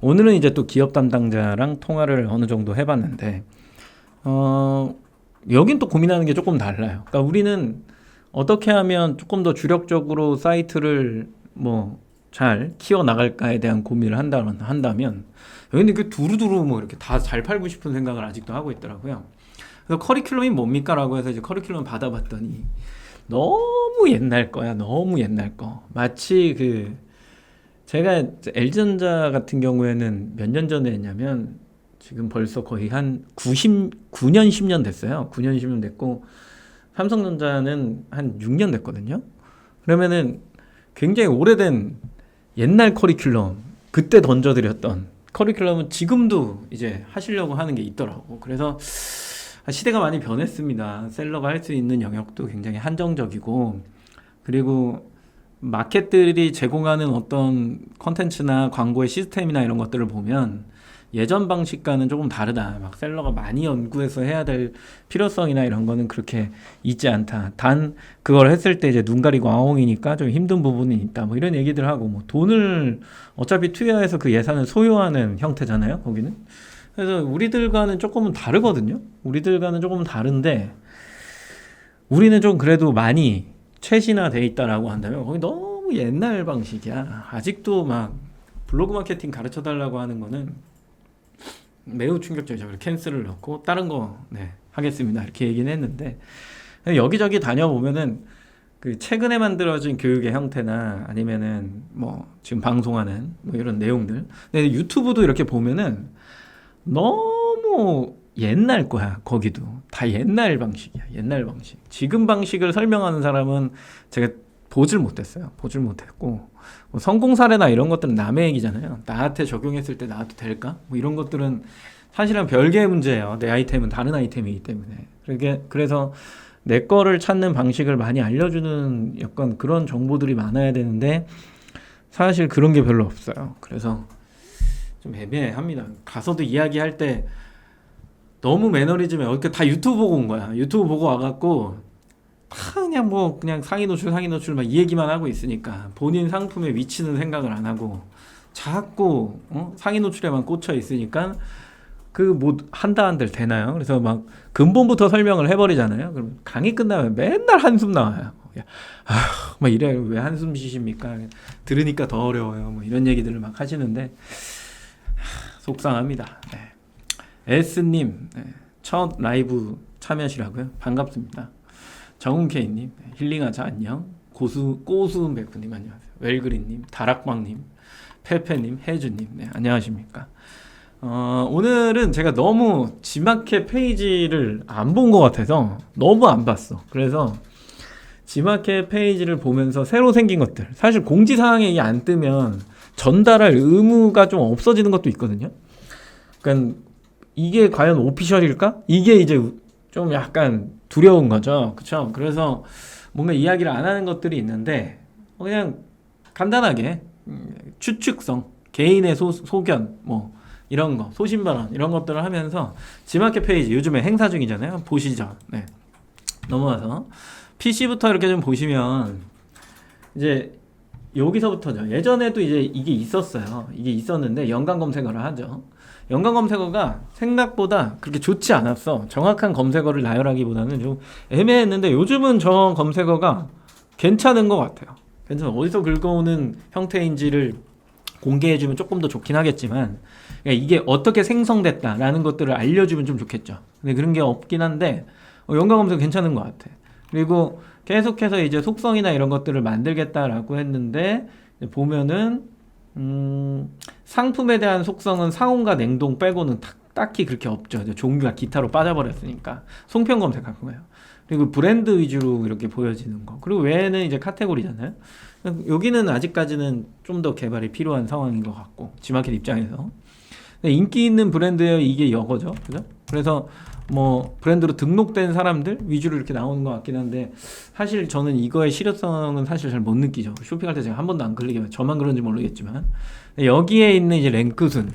오늘은 이제 또 기업 담당자랑 통화를 어느 정도 해봤는데, 여긴 또 고민하는 게 조금 달라요. 그러니까 우리는 어떻게 하면 조금 더 주력적으로 사이트를 뭐 잘 키워 나갈까에 대한 고민을 한다면, 여기는 그 두루두루 뭐 이렇게 다 잘 팔고 싶은 생각을 아직도 하고 있더라고요. 그래서 커리큘럼이 뭡니까? 라고 해서 이제 커리큘럼 받아봤더니 너무 옛날 거야. 너무 옛날 거. 마치 제가 L전자 같은 경우에는 몇 년 전에 했냐면 지금 벌써 거의 한 9년 10년 됐어요. 9년 10년 됐고 삼성전자는 한 6년 됐거든요. 그러면은 굉장히 오래된 옛날 커리큘럼, 그때 던져드렸던 커리큘럼은 지금도 이제 하시려고 하는 게 있더라고. 그래서 시대가 많이 변했습니다. 셀러가 할 수 있는 영역도 굉장히 한정적이고, 그리고 마켓들이 제공하는 어떤 컨텐츠나 광고의 시스템이나 이런 것들을 보면 예전 방식과는 조금 다르다. 막 셀러가 많이 연구해서 해야 될 필요성이나 이런 거는 그렇게 있지 않다. 단 그걸 했을 때 이제 눈 가리고 아웅이니까 좀 힘든 부분이 있다. 뭐 이런 얘기들 하고, 뭐 돈을 어차피 투여해서 그 예산을 소요하는 형태잖아요, 거기는. 그래서 우리들과는 조금은 다르거든요. 우리들과는 조금은 다른데, 우리는 좀 그래도 많이 최신화돼 있다라고 한다면 거기 너무 옛날 방식이야. 아직도 막 블로그 마케팅 가르쳐 달라고 하는 거는 매우 충격적이죠. 그래서 캔슬을 넣고 다른 거 하겠습니다 이렇게 얘기는 했는데, 여기저기 다녀보면은 그 최근에 만들어진 교육의 형태나 아니면은 뭐 지금 방송하는 뭐 이런 내용들, 근데 유튜브도 이렇게 보면은 너무 옛날 거야. 거기도 다 옛날 방식이야. 옛날 방식. 지금 방식을 설명하는 사람은 제가 보질 못했어요. 보질 못했고, 뭐 성공 사례나 이런 것들은 남의 얘기잖아요. 나한테 적용했을 때 나도 될까? 뭐 이런 것들은 사실은 별개의 문제예요. 내 아이템은 다른 아이템이기 때문에. 그래서 내 거를 찾는 방식을 많이 알려주는 약간 그런 정보들이 많아야 되는데 사실 그런 게 별로 없어요. 그래서 좀 애매합니다. 가서도 이야기할 때 너무 매너리즘에 다 유튜브 보고 온 거야. 유튜브 보고 와갖고 다 그냥 상위 노출 막 이 얘기만 하고 있으니까 본인 상품의 위치는 생각을 안 하고 자꾸 상위 노출에만 꽂혀 있으니까 그 뭐 한들 되나요? 그래서 막 근본부터 설명을 해버리잖아요. 그럼 강의 끝나면 맨날 한숨 나와요. 막 이래. 왜 한숨 쉬십니까? 들으니까 더 어려워요. 뭐 이런 얘기들을 막 하시는데 속상합니다. S님, 첫 라이브 참여시라고요? 반갑습니다. 정은케이님, 힐링하자 안녕. 꼬수은 백구님 안녕하세요. 웰그린님, 다락방님, 페페님, 혜주님, 안녕하십니까. 오늘은 제가 너무 지마켓 페이지를 안 본 것 같아서 너무 안 봤어. 그래서 지마켓 페이지를 보면서 새로 생긴 것들, 사실 공지사항에 이게 안 뜨면 전달할 의무가 좀 없어지는 것도 있거든요. 그러니까 이게 과연 오피셜일까? 이게 이제 좀 약간 두려운 거죠. 그쵸? 그래서 뭔가 이야기를 안 하는 것들이 있는데, 그냥 간단하게 추측성, 개인의 소견, 뭐 이런 거, 소신발언 이런 것들을 하면서 지마켓 페이지 요즘에 행사 중이잖아요. 보시죠. 넘어와서 PC부터 이렇게 좀 보시면 이제 여기서부터죠. 예전에도 이제 이게 있었어요. 이게 있었는데 연관 검색어를 하죠. 연관 검색어가 생각보다 그렇게 좋지 않았어. 정확한 검색어를 나열하기보다는 좀 애매했는데 요즘은 저 검색어가 괜찮은 것 같아요. 괜찮아. 어디서 긁어오는 형태인지를 공개해주면 조금 더 좋긴 하겠지만, 그러니까 이게 어떻게 생성됐다라는 것들을 알려주면 좀 좋겠죠. 근데 그런 게 없긴 한데 연관 검색어 괜찮은 것 같아. 그리고 계속해서 이제 속성이나 이런 것들을 만들겠다라고 했는데 보면은 상품에 대한 속성은 상온과 냉동 빼고는 딱히 그렇게 없죠. 종류가 기타로 빠져버렸으니까 송편 검색할 거예요. 그리고 브랜드 위주로 이렇게 보여지는 거. 그리고 외에는 이제 카테고리잖아요. 여기는 아직까지는 좀 더 개발이 필요한 상황인 것 같고, 지마켓 입장에서. 인기 있는 브랜드예요. 이게 여거죠. 그죠? 그래서 뭐 브랜드로 등록된 사람들 위주로 이렇게 나오는 것 같긴 한데, 사실 저는 이거의 실효성은 사실 잘 못 느끼죠. 쇼핑할 때 제가 한 번도 안 클릭해요. 저만 그런지 모르겠지만. 여기에 있는 이제 랭크순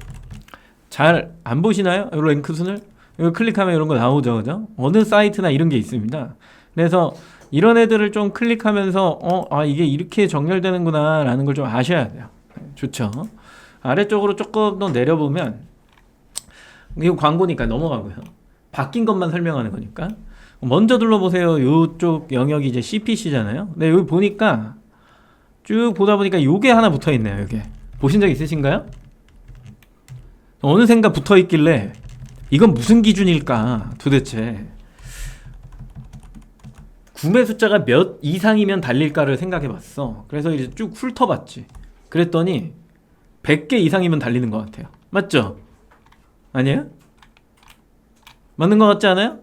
잘 안 보시나요? 이 랭크순을 이거 클릭하면 이런 거 나오죠. 그죠? 어느 사이트나 이런 게 있습니다. 그래서 이런 애들을 좀 클릭하면서 이게 이렇게 정렬되는구나 라는 걸 좀 아셔야 돼요. 좋죠. 아래쪽으로 조금 더 내려보면 이거 광고니까 넘어가고요. 바뀐 것만 설명하는 거니까. 먼저 둘러보세요. 요쪽 영역이 이제 CPC잖아요. 근데 여기 보니까 쭉 보다 보니까 요게 하나 붙어 있네요. 요게 보신 적 있으신가요? 어느샌가 붙어 있길래 이건 무슨 기준일까 도대체. 구매 숫자가 몇 이상이면 달릴까를 생각해 봤어. 그래서 이제 쭉 훑어봤지. 그랬더니 100개 이상이면 달리는 것 같아요. 맞죠? 아니에요? 맞는 것 같지 않아요?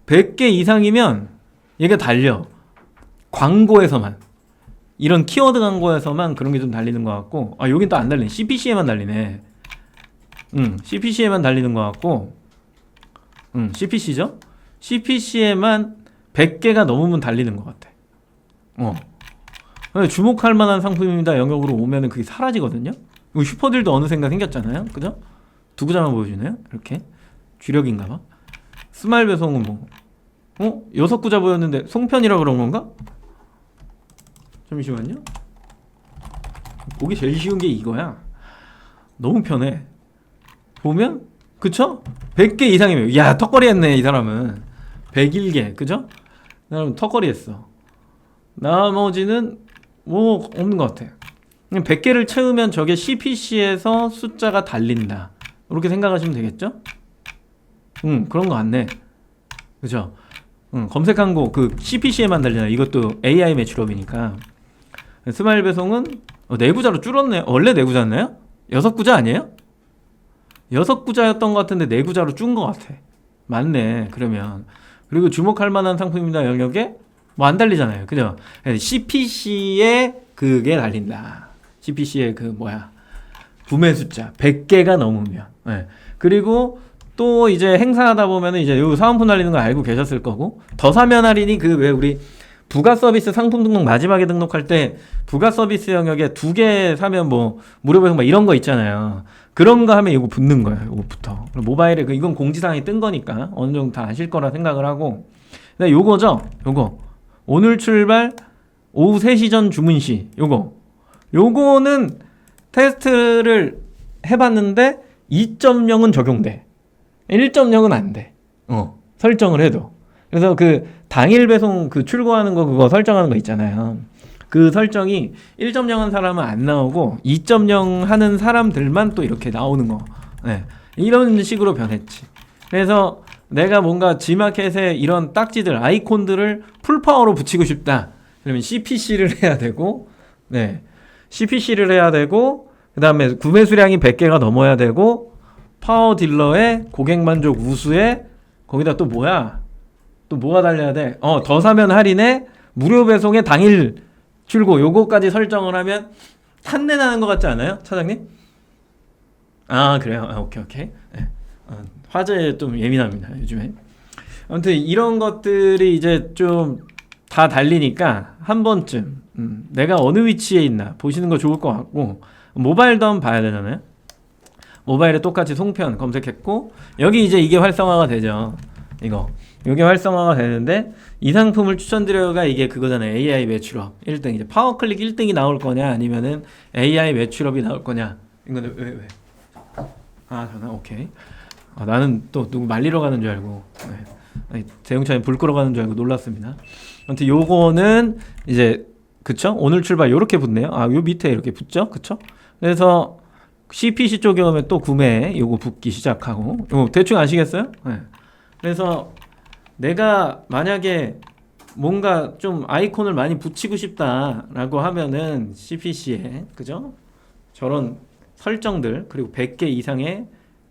100개 이상이면 얘가 달려. 광고에서만. 이런 키워드 광고에서만 그런 게 좀 달리는 것 같고, 아, 여긴 또 안 달리네. CPC에만 달리네. CPC에만 달리는 것 같고, CPC죠? CPC에만 100개가 넘으면 달리는 것 같아. 주목할 만한 상품입니다. 영역으로 오면은 그게 사라지거든요? 슈퍼딜도 어느샌가 생겼잖아요? 그죠? 두 구자만 보여주네요? 이렇게. 주력인가봐. 스마일 배송은 뭐, 6구자 보였는데 송편이라 그런 건가? 잠시만요. 보기 제일 쉬운 게 이거야. 너무 편해. 보면, 그쵸? 100개 이상이면, 야, 턱걸이 했네, 이 사람은. 101개, 그죠? 이 사람은 턱걸이 했어. 나머지는, 뭐, 없는 것 같아. 100개를 채우면 저게 CPC에서 숫자가 달린다. 이렇게 생각하시면 되겠죠? 그런 거 같네. 그죠? 검색한 거, 그 CPC에만 달리나. 이것도 AI 매출업이니까. 스마일 배송은 4구자로 줄었네. 원래 4구자였나요? 6구자 아니에요? 6구자였던 것 같은데 4구자로 준 것 같아. 맞네. 그러면. 그리고 주목할 만한 상품입니다. 영역에 뭐 안 달리잖아요. 그죠? CPC에 그게 달린다. CPC의 그 뭐야. 구매 숫자 100개가 넘으면. 네. 그리고 또 이제 행사하다 보면은 이제 요 사은품 달리는 거 알고 계셨을 거고, 더 사면 할인이 그 왜 우리 부가 서비스 상품 등록 마지막에 등록할 때 부가 서비스 영역에 2개 사면 뭐 무료 배송 막 이런 거 있잖아요. 그런 거 하면 이거 붙는 거예요. 이거부터. 모바일에 이건 공지사항이 뜬 거니까 어느 정도 다 아실 거라 생각을 하고. 근데 요거죠. 요거. 오늘 출발 오후 3시 전 주문 시. 요거는 테스트를 해봤는데 2.0은 적용돼. 1.0은 안 돼. 설정을 해도. 그래서 그 당일 배송 그 출고하는 거 그거 설정하는 거 있잖아요. 그 설정이 1.0 한 사람은 안 나오고 2.0 하는 사람들만 또 이렇게 나오는 거. 네. 이런 식으로 변했지. 그래서 내가 뭔가 G마켓에 이런 딱지들, 아이콘들을 풀파워로 붙이고 싶다. 그러면 CPC를 해야 되고, 네. CPC를 해야 되고, 그 다음에 구매 수량이 100개가 넘어야 되고, 파워 딜러의 고객 만족 우수에, 거기다 또 뭐야? 또 뭐가 달려야 돼? 더 사면 할인에 무료 배송에 당일 출고. 요거까지 설정을 하면 탄내 나는 것 같지 않아요? 차장님? 아, 그래요? 아, 오케이. 네. 화제에 좀 예민합니다, 요즘에. 아무튼 이런 것들이 이제 좀 다 달리니까 한 번쯤 내가 어느 위치에 있나 보시는 거 좋을 것 같고, 모바일도 한번 봐야 되잖아요. 모바일에 똑같이 송편 검색했고, 여기 이제 이게 활성화가 되죠. 이게 활성화가 되는데, 이 상품을 추천드려가 이게 그거잖아요. AI 매출업 1등. 이제 파워클릭 1등이 나올 거냐, 아니면은 AI 매출업이 나올 거냐. 이거는 왜? 아, 전화, 오케이. 나는 또 누구 말리러 가는 줄 알고, 네. 대용차에 불 끄러 가는 줄 알고 놀랐습니다. 아무튼 요거는 이제, 그쵸? 오늘 출발 요렇게 붙네요. 아, 요 밑에 이렇게 붙죠? 그쵸? 그래서 CPC 쪽에 오면 또 구매 요거 붙기 시작하고, 대충 아시겠어요? 네. 그래서 내가 만약에 뭔가 좀 아이콘을 많이 붙이고 싶다라고 하면은 CPC에, 그죠? 저런 설정들, 그리고 100개 이상의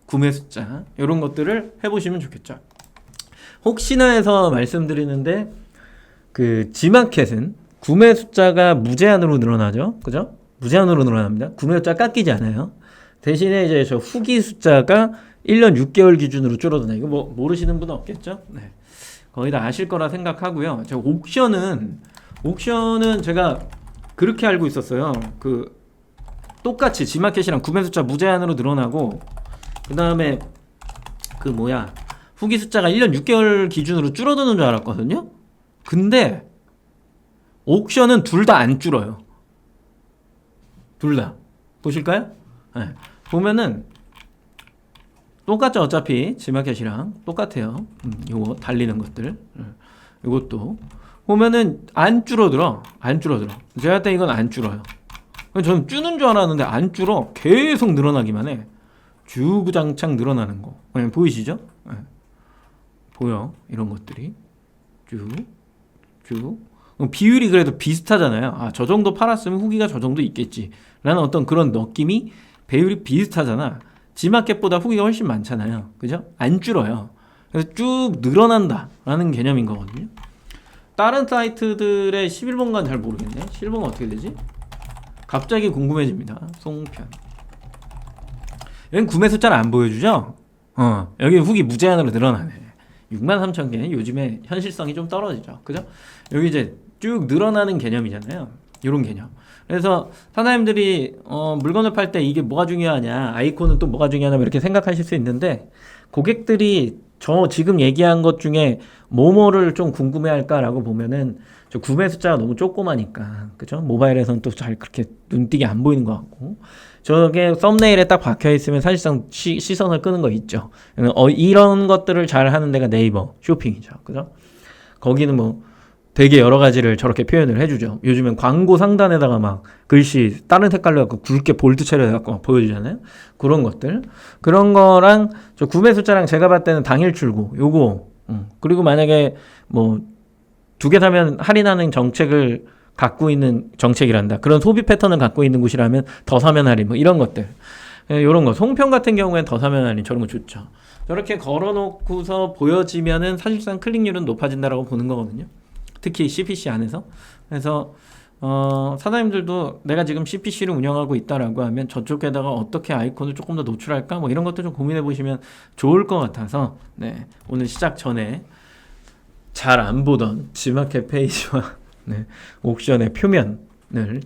구매 숫자, 이런 것들을 해보시면 좋겠죠. 혹시나 해서 말씀드리는데, 그 G마켓은 구매 숫자가 무제한으로 늘어나죠. 그죠? 무제한으로 늘어납니다. 구매 숫자 깎이지 않아요. 대신에 이제 저 후기 숫자가 1년 6개월 기준으로 줄어드네. 이거 뭐 모르시는 분은 없겠죠? 네. 거의 다 아실 거라 생각하고요. 저 옥션은 제가 그렇게 알고 있었어요. 그 똑같이 G마켓이랑 구매 숫자 무제한으로 늘어나고, 그 다음에 그 뭐야, 후기 숫자가 1년 6개월 기준으로 줄어드는 줄 알았거든요. 근데 옥션은 둘 다 안 줄어요. 둘 다. 보실까요? 네. 보면은 똑같죠. 어차피 지마켓이랑 똑같아요. 요거 달리는 것들. 요것도 보면은 안 줄어들어. 제가 할 때 이건 안 줄어요. 저는 줄는 줄 알았는데 안 줄어. 계속 늘어나기만 해. 주구장창 늘어나는 거. 보이시죠? 네. 보여. 이런 것들이 쭉 비율이 그래도 비슷하잖아요. 아, 저 정도 팔았으면 후기가 저 정도 있겠지 라는 어떤 그런 느낌이 배율이 비슷하잖아. 지마켓보다 후기가 훨씬 많잖아요. 그죠? 안 줄어요. 그래서 쭉 늘어난다 라는 개념인 거거든요. 다른 사이트들의 11번간 잘 모르겠네. 11번은 어떻게 되지? 갑자기 궁금해집니다. 송편. 여긴 구매 숫자를 안 보여주죠? 여기 후기 무제한으로 늘어나네. 63,000개. 요즘에 현실성이 좀 떨어지죠. 그죠? 여기 이제 쭉 늘어나는 개념이잖아요. 이런 개념. 그래서 사장님들이 물건을 팔 때 이게 뭐가 중요하냐, 아이콘은 또 뭐가 중요하냐 이렇게 생각하실 수 있는데, 고객들이 저 지금 얘기한 것 중에 뭐뭐를 좀 궁금해할까라고 보면은 저 구매 숫자가 너무 조그마니까, 그죠? 모바일에서는 또 잘 그렇게 눈띄게 안 보이는 것 같고, 저게 썸네일에 딱 박혀 있으면 사실상 시선을 끄는 거 있죠. 이런 것들을 잘 하는 데가 네이버 쇼핑이죠, 그죠? 거기는 뭐 되게 여러 가지를 저렇게 표현을 해주죠. 요즘엔 광고 상단에다가 막 글씨 다른 색깔로 해갖고 굵게 볼트 처리해갖고 막 보여주잖아요. 그런 것들. 그런 거랑 저 구매 숫자랑 제가 봤을 때는 당일 출고, 요거. 그리고 만약에 뭐 2개 사면 할인하는 정책을 갖고 있는 정책이란다. 그런 소비 패턴을 갖고 있는 곳이라면 더 사면 할인, 뭐 이런 것들. 요런 거. 송편 같은 경우엔 더 사면 할인, 저런 거 좋죠. 저렇게 걸어놓고서 보여지면은 사실상 클릭률은 높아진다라고 보는 거거든요. 특히 CPC 안에서. 그래서 사장님들도 내가 지금 CPC를 운영하고 있다라고 하면 저쪽에다가 어떻게 아이콘을 조금 더 노출할까, 뭐 이런 것도 좀 고민해 보시면 좋을 것 같아서, 네, 오늘 시작 전에 잘 안 보던 지마켓 페이지와 네, 옥션의 표면을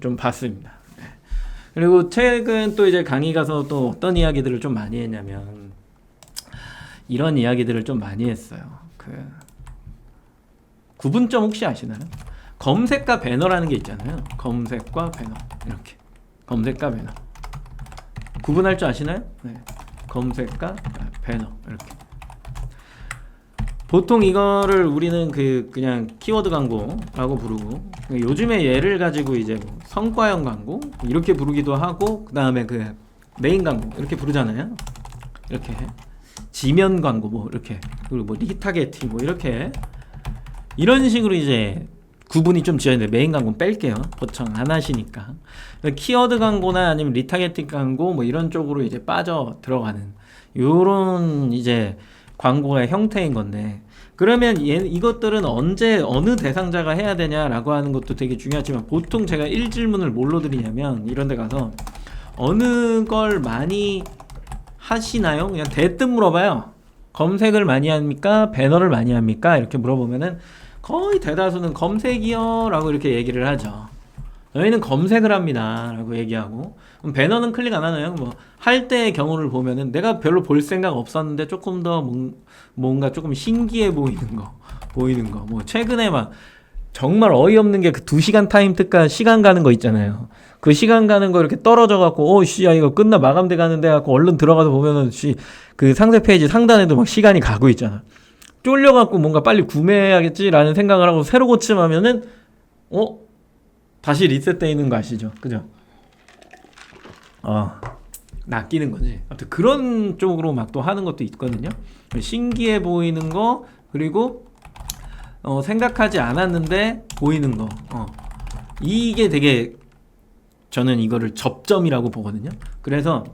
좀 봤습니다. 네. 그리고 최근 또 이제 강의 가서 또 어떤 이야기들을 좀 많이 했냐면, 이런 이야기들을 좀 많이 했어요. 구분점 혹시 아시나요? 검색과 배너라는 게 있잖아요. 검색과 배너, 이렇게. 검색과 배너 구분할 줄 아시나요? 네. 검색과 배너, 이렇게. 보통 이거를 우리는 그냥 키워드 광고라고 부르고, 요즘에 얘를 가지고 이제 뭐 성과형 광고 이렇게 부르기도 하고, 그 다음에 메인 광고 이렇게 부르잖아요. 이렇게 지면 광고 뭐 이렇게, 그리고 뭐 리타게팅 뭐 이렇게, 이런 식으로 이제 구분이 좀 지어있는데, 메인 광고는 뺄게요. 보통 안 하시니까. 키워드 광고나 아니면 리타게팅 광고 뭐 이런 쪽으로 이제 빠져 들어가는 요런 이제 광고의 형태인 건데, 그러면 이것들은 언제 어느 대상자가 해야 되냐라고 하는 것도 되게 중요하지만, 보통 제가 1질문을 뭘로 드리냐면, 이런 데 가서 어느 걸 많이 하시나요? 그냥 대뜸 물어봐요. 검색을 많이 합니까? 배너를 많이 합니까? 이렇게 물어보면은 거의 대다수는 검색이요 라고 이렇게 얘기를 하죠. 저희는 검색을 합니다 라고 얘기하고, 그럼 배너는 클릭 안 하나요? 뭐 할 때의 경우를 보면은 내가 별로 볼 생각 없었는데 조금 더 뭔가 조금 신기해 보이는 거, 뭐 최근에 막 정말 어이없는 게 그 2시간 타임 특가 시간 가는 거 있잖아요. 그 시간 가는 거 이렇게 떨어져 갖고 야 이거 끝나 마감돼 가는데 갖고 얼른 들어가서 보면은 그 상세 페이지 상단에도 막 시간이 가고 있잖아. 쫄려 갖고 뭔가 빨리 구매해야겠지라는 생각을 하고 새로 고침하면은 다시 리셋돼 있는 거 아시죠? 그죠? 낚이는 거지. 아무튼 그런 쪽으로 막 또 하는 것도 있거든요. 신기해 보이는 거, 그리고 생각하지 않았는데 보이는 거. 이게 되게 저는 이거를 접점이라고 보거든요. 그래서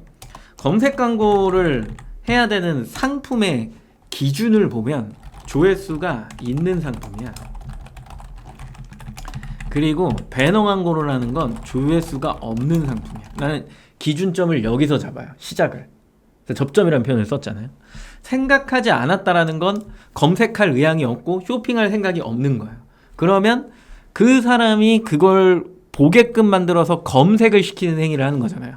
검색 광고를 해야 되는 상품의 기준을 보면 조회수가 있는 상품이야. 그리고 배너 광고를 하는 건 조회수가 없는 상품이야. 나는 기준점을 여기서 잡아요. 시작을. 접점이라는 표현을 썼잖아요. 생각하지 않았다라는 건 검색할 의향이 없고 쇼핑할 생각이 없는 거예요. 그러면 그 사람이 그걸 보게끔 만들어서 검색을 시키는 행위를 하는 거잖아요.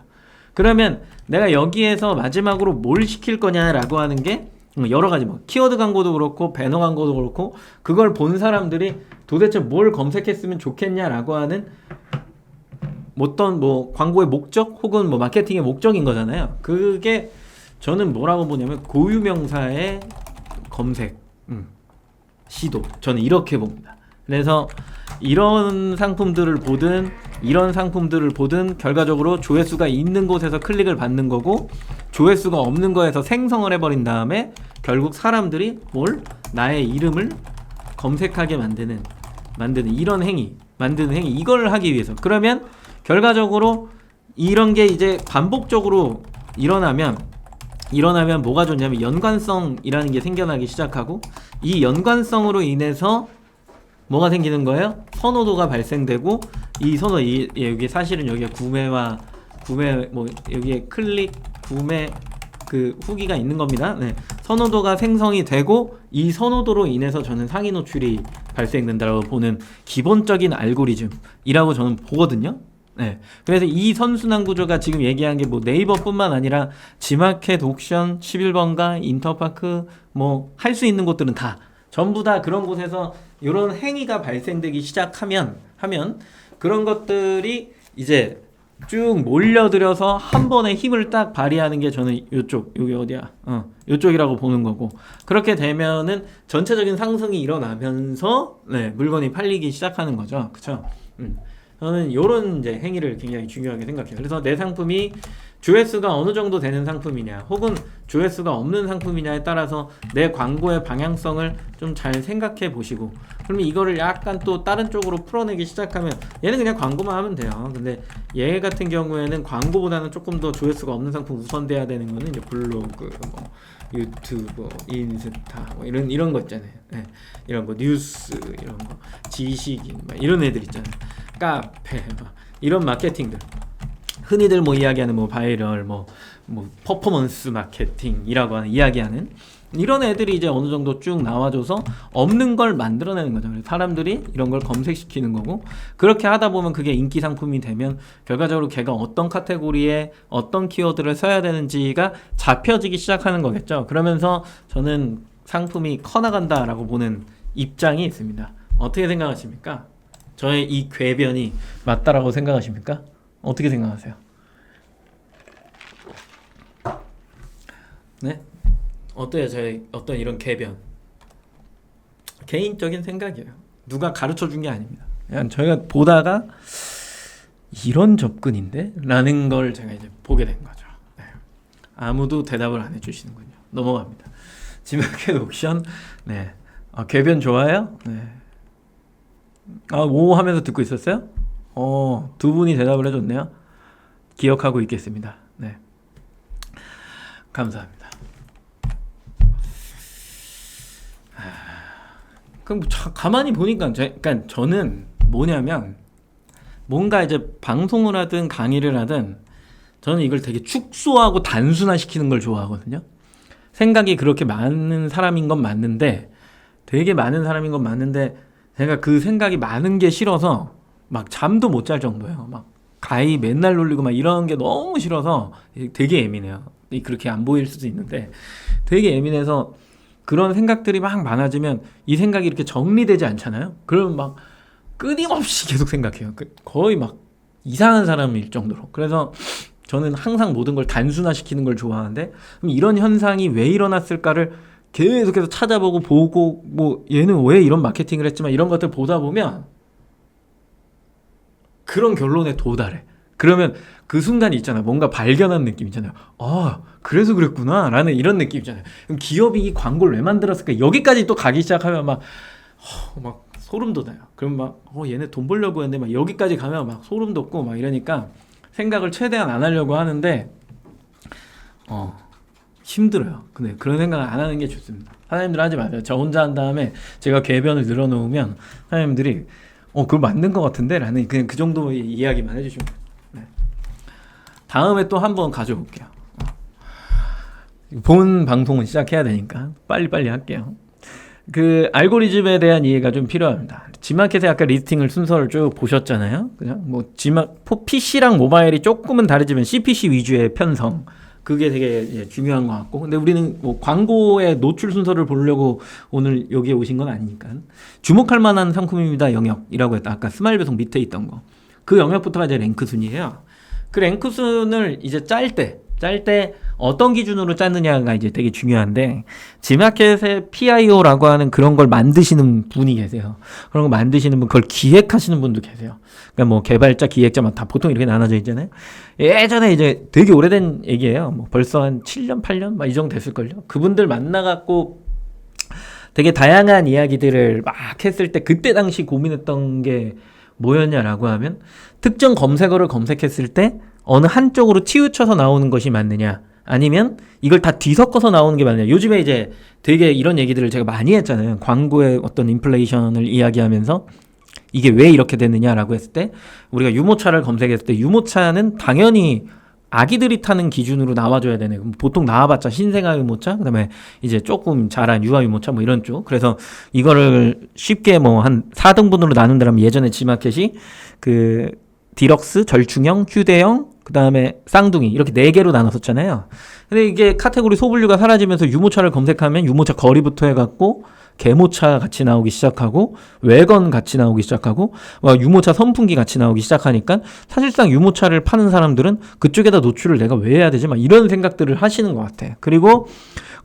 그러면 내가 여기에서 마지막으로 뭘 시킬 거냐라고 하는 게 여러 가지, 뭐 키워드 광고도 그렇고 배너 광고도 그렇고, 그걸 본 사람들이 도대체 뭘 검색했으면 좋겠냐라고 하는 어떤 뭐 광고의 목적 혹은 뭐 마케팅의 목적인 거잖아요. 그게 저는 뭐라고 보냐면 고유명사의 검색, 시도. 저는 이렇게 봅니다. 그래서 이런 상품들을 보든 결과적으로 조회수가 있는 곳에서 클릭을 받는 거고, 조회수가 없는 거에서 생성을 해버린 다음에 결국 사람들이 나의 이름을 검색하게 만드는 이런 행위, 이걸 하기 위해서. 그러면 결과적으로 이런 게 이제 반복적으로 일어나면 뭐가 좋냐면 연관성이라는 게 생겨나기 시작하고, 이 연관성으로 인해서 뭐가 생기는 거예요? 선호도가 발생되고, 이 여기 사실은 여기에 구매 뭐 여기에 클릭 구매 그 후기가 있는 겁니다. 네. 선호도가 생성이 되고, 이 선호도로 인해서 저는 상위 노출이 발생된다고 보는 기본적인 알고리즘이라고 저는 보거든요. 네. 그래서 이 선순환 구조가 지금 얘기한 게 뭐 네이버뿐만 아니라 지마켓, 옥션, 11번가, 인터파크 뭐 할 수 있는 곳들은 다 전부 다 그런 곳에서 이런 행위가 발생되기 시작하면 그런 것들이 이제 쭉 몰려들어서 한 번에 힘을 딱 발휘하는 게 저는 여기 어디야? 요쪽이라고 보는 거고, 그렇게 되면은 전체적인 상승이 일어나면서 물건이 팔리기 시작하는 거죠. 그쵸? 저는 이런 이제 행위를 굉장히 중요하게 생각해요. 그래서 내 상품이 조회수가 어느 정도 되는 상품이냐, 혹은 조회수가 없는 상품이냐에 따라서 내 광고의 방향성을 좀 잘 생각해 보시고, 그러면 이거를 약간 또 다른 쪽으로 풀어내기 시작하면, 얘는 그냥 광고만 하면 돼요. 근데 얘 같은 경우에는 광고보다는 조금 더 조회수가 없는 상품 우선돼야 되는 거는 이제 블로그, 뭐 유튜브, 인스타, 뭐 이런 거 있잖아요. 네. 이런 거 뉴스, 이런 거 지식인, 막 이런 애들 있잖아요. 카페, 막 이런 마케팅들. 흔히들 뭐 이야기하는 뭐 바이럴, 뭐 퍼포먼스 마케팅이라고 하는 이야기하는 이런 애들이 이제 어느 정도 쭉 나와줘서 없는 걸 만들어내는 거죠. 사람들이 이런 걸 검색시키는 거고, 그렇게 하다 보면 그게 인기 상품이 되면 결과적으로 걔가 어떤 카테고리에 어떤 키워드를 써야 되는지가 잡혀지기 시작하는 거겠죠. 그러면서 저는 상품이 커나간다라고 보는 입장이 있습니다. 어떻게 생각하십니까? 저의 이 궤변이 맞다라고 생각하십니까? 어떻게 생각하세요? 네? 어때요? 저의 어떤 이런 궤변? 개인적인 생각이에요. 누가 가르쳐 준 게 아닙니다. 그냥 저희가 보다가 이런 접근인데? 라는 걸 제가 이제 보게 된 거죠. 네. 아무도 대답을 안 해주시는군요. 넘어갑니다. 지마켓 옥션. 네. 궤변 좋아요? 네. 오 하면서 듣고 있었어요? 두 분이 대답을 해줬네요. 기억하고 있겠습니다. 네. 감사합니다. 그럼 가만히 보니까 그러니까 저는 뭐냐면, 뭔가 이제 방송을 하든 강의를 하든 저는 이걸 되게 축소하고 단순화시키는 걸 좋아하거든요. 생각이 그렇게 많은 사람인 건 맞는데, 되게 많은 사람인 건 맞는데, 제가 그 생각이 많은 게 싫어서 막 잠도 못 잘 정도예요. 막 가위 맨날 놀리고 막 이런 게 너무 싫어서 되게 예민해요. 그렇게 안 보일 수도 있는데 되게 예민해서, 그런 생각들이 막 많아지면 이 생각이 이렇게 정리되지 않잖아요. 그러면 막 끊임없이 계속 생각해요. 거의 막 이상한 사람일 정도로. 그래서 저는 항상 모든 걸 단순화시키는 걸 좋아하는데, 그럼 이런 현상이 왜 일어났을까를 계속해서 찾아보고 보고, 뭐 얘는 왜 이런 마케팅을 했지만 이런 것들 보다 보면 그런 결론에 도달해. 그러면 그 순간이 있잖아요. 뭔가 발견한 느낌 있잖아요. 그래서 그랬구나 라는 이런 느낌 있잖아요. 그럼 기업이 이 광고를 왜 만들었을까? 여기까지 또 가기 시작하면 막 소름 돋아요. 그럼 막 얘네 돈 벌려고 했는데 막 여기까지 가면 막 소름 돋고 막 이러니까 생각을 최대한 안 하려고 하는데 힘들어요. 근데 그런 생각을 안 하는 게 좋습니다. 사장님들 하지 마세요. 저 혼자 한 다음에 제가 궤변을 늘어놓으면 사장님들이 그거 맞는 것 같은데? 라는 그냥 그 정도 이야기만 해주시면 돼요. 네. 다음에 또 한번 가져볼게요. 본 방송은 시작해야 되니까 빨리빨리 할게요. 그 알고리즘에 대한 이해가 좀 필요합니다. 지마켓에 아까 리스팅을 순서를 쭉 보셨잖아요. 그냥 뭐 PC랑 모바일이 조금은 다르지만 CPC 위주의 편성, 그게 되게 중요한 것 같고, 근데 우리는 뭐 광고의 노출 순서를 보려고 오늘 여기에 오신 건 아니니까 주목할 만한 상품입니다 영역이라고 했다. 아까 스마일 배송 밑에 있던 거. 그 영역부터가 이제 랭크 순이에요. 그 랭크 순을 이제 짤 때 어떤 기준으로 짰느냐가 이제 되게 중요한데, 지마켓의 PIO라고 하는 그런 걸 만드시는 분이 계세요. 그런 거 만드시는 분, 그걸 기획하시는 분도 계세요. 그러니까 뭐 개발자, 기획자 막 다 보통 이렇게 나눠져 있잖아요. 예전에 이제 되게 오래된 얘기예요. 뭐 벌써 한 7년, 8년 막 이 정도 됐을걸요. 그분들 만나갖고 되게 다양한 이야기들을 막 했을 때, 그때 당시 고민했던 게 뭐였냐라고 하면, 특정 검색어를 검색했을 때 어느 한쪽으로 치우쳐서 나오는 것이 맞느냐, 아니면 이걸 다 뒤섞어서 나오는 게 맞느냐. 요즘에 이제 되게 이런 얘기들을 제가 많이 했잖아요. 광고의 어떤 인플레이션을 이야기하면서 이게 왜 이렇게 됐느냐라고 했을 때, 우리가 유모차를 검색했을 때 유모차는 당연히 아기들이 타는 기준으로 나와줘야 되네. 보통 나와봤자 신생아 유모차, 그다음에 이제 조금 자란 유아 유모차 뭐 이런 쪽. 그래서 이거를 쉽게 뭐 한 4등분으로 나눈다면, 예전에 지마켓이 그 디럭스, 절충형, 휴대형, 그다음에 쌍둥이, 이렇게 4개로 나눴었잖아요. 근데 이게 카테고리 소분류가 사라지면서 유모차를 검색하면 유모차 거리부터 해갖고 개모차 같이 나오기 시작하고, 외건 같이 나오기 시작하고, 유모차 선풍기 같이 나오기 시작하니까 사실상 유모차를 파는 사람들은 그쪽에다 노출을 내가 왜 해야 되지? 막 이런 생각들을 하시는 것 같아. 그리고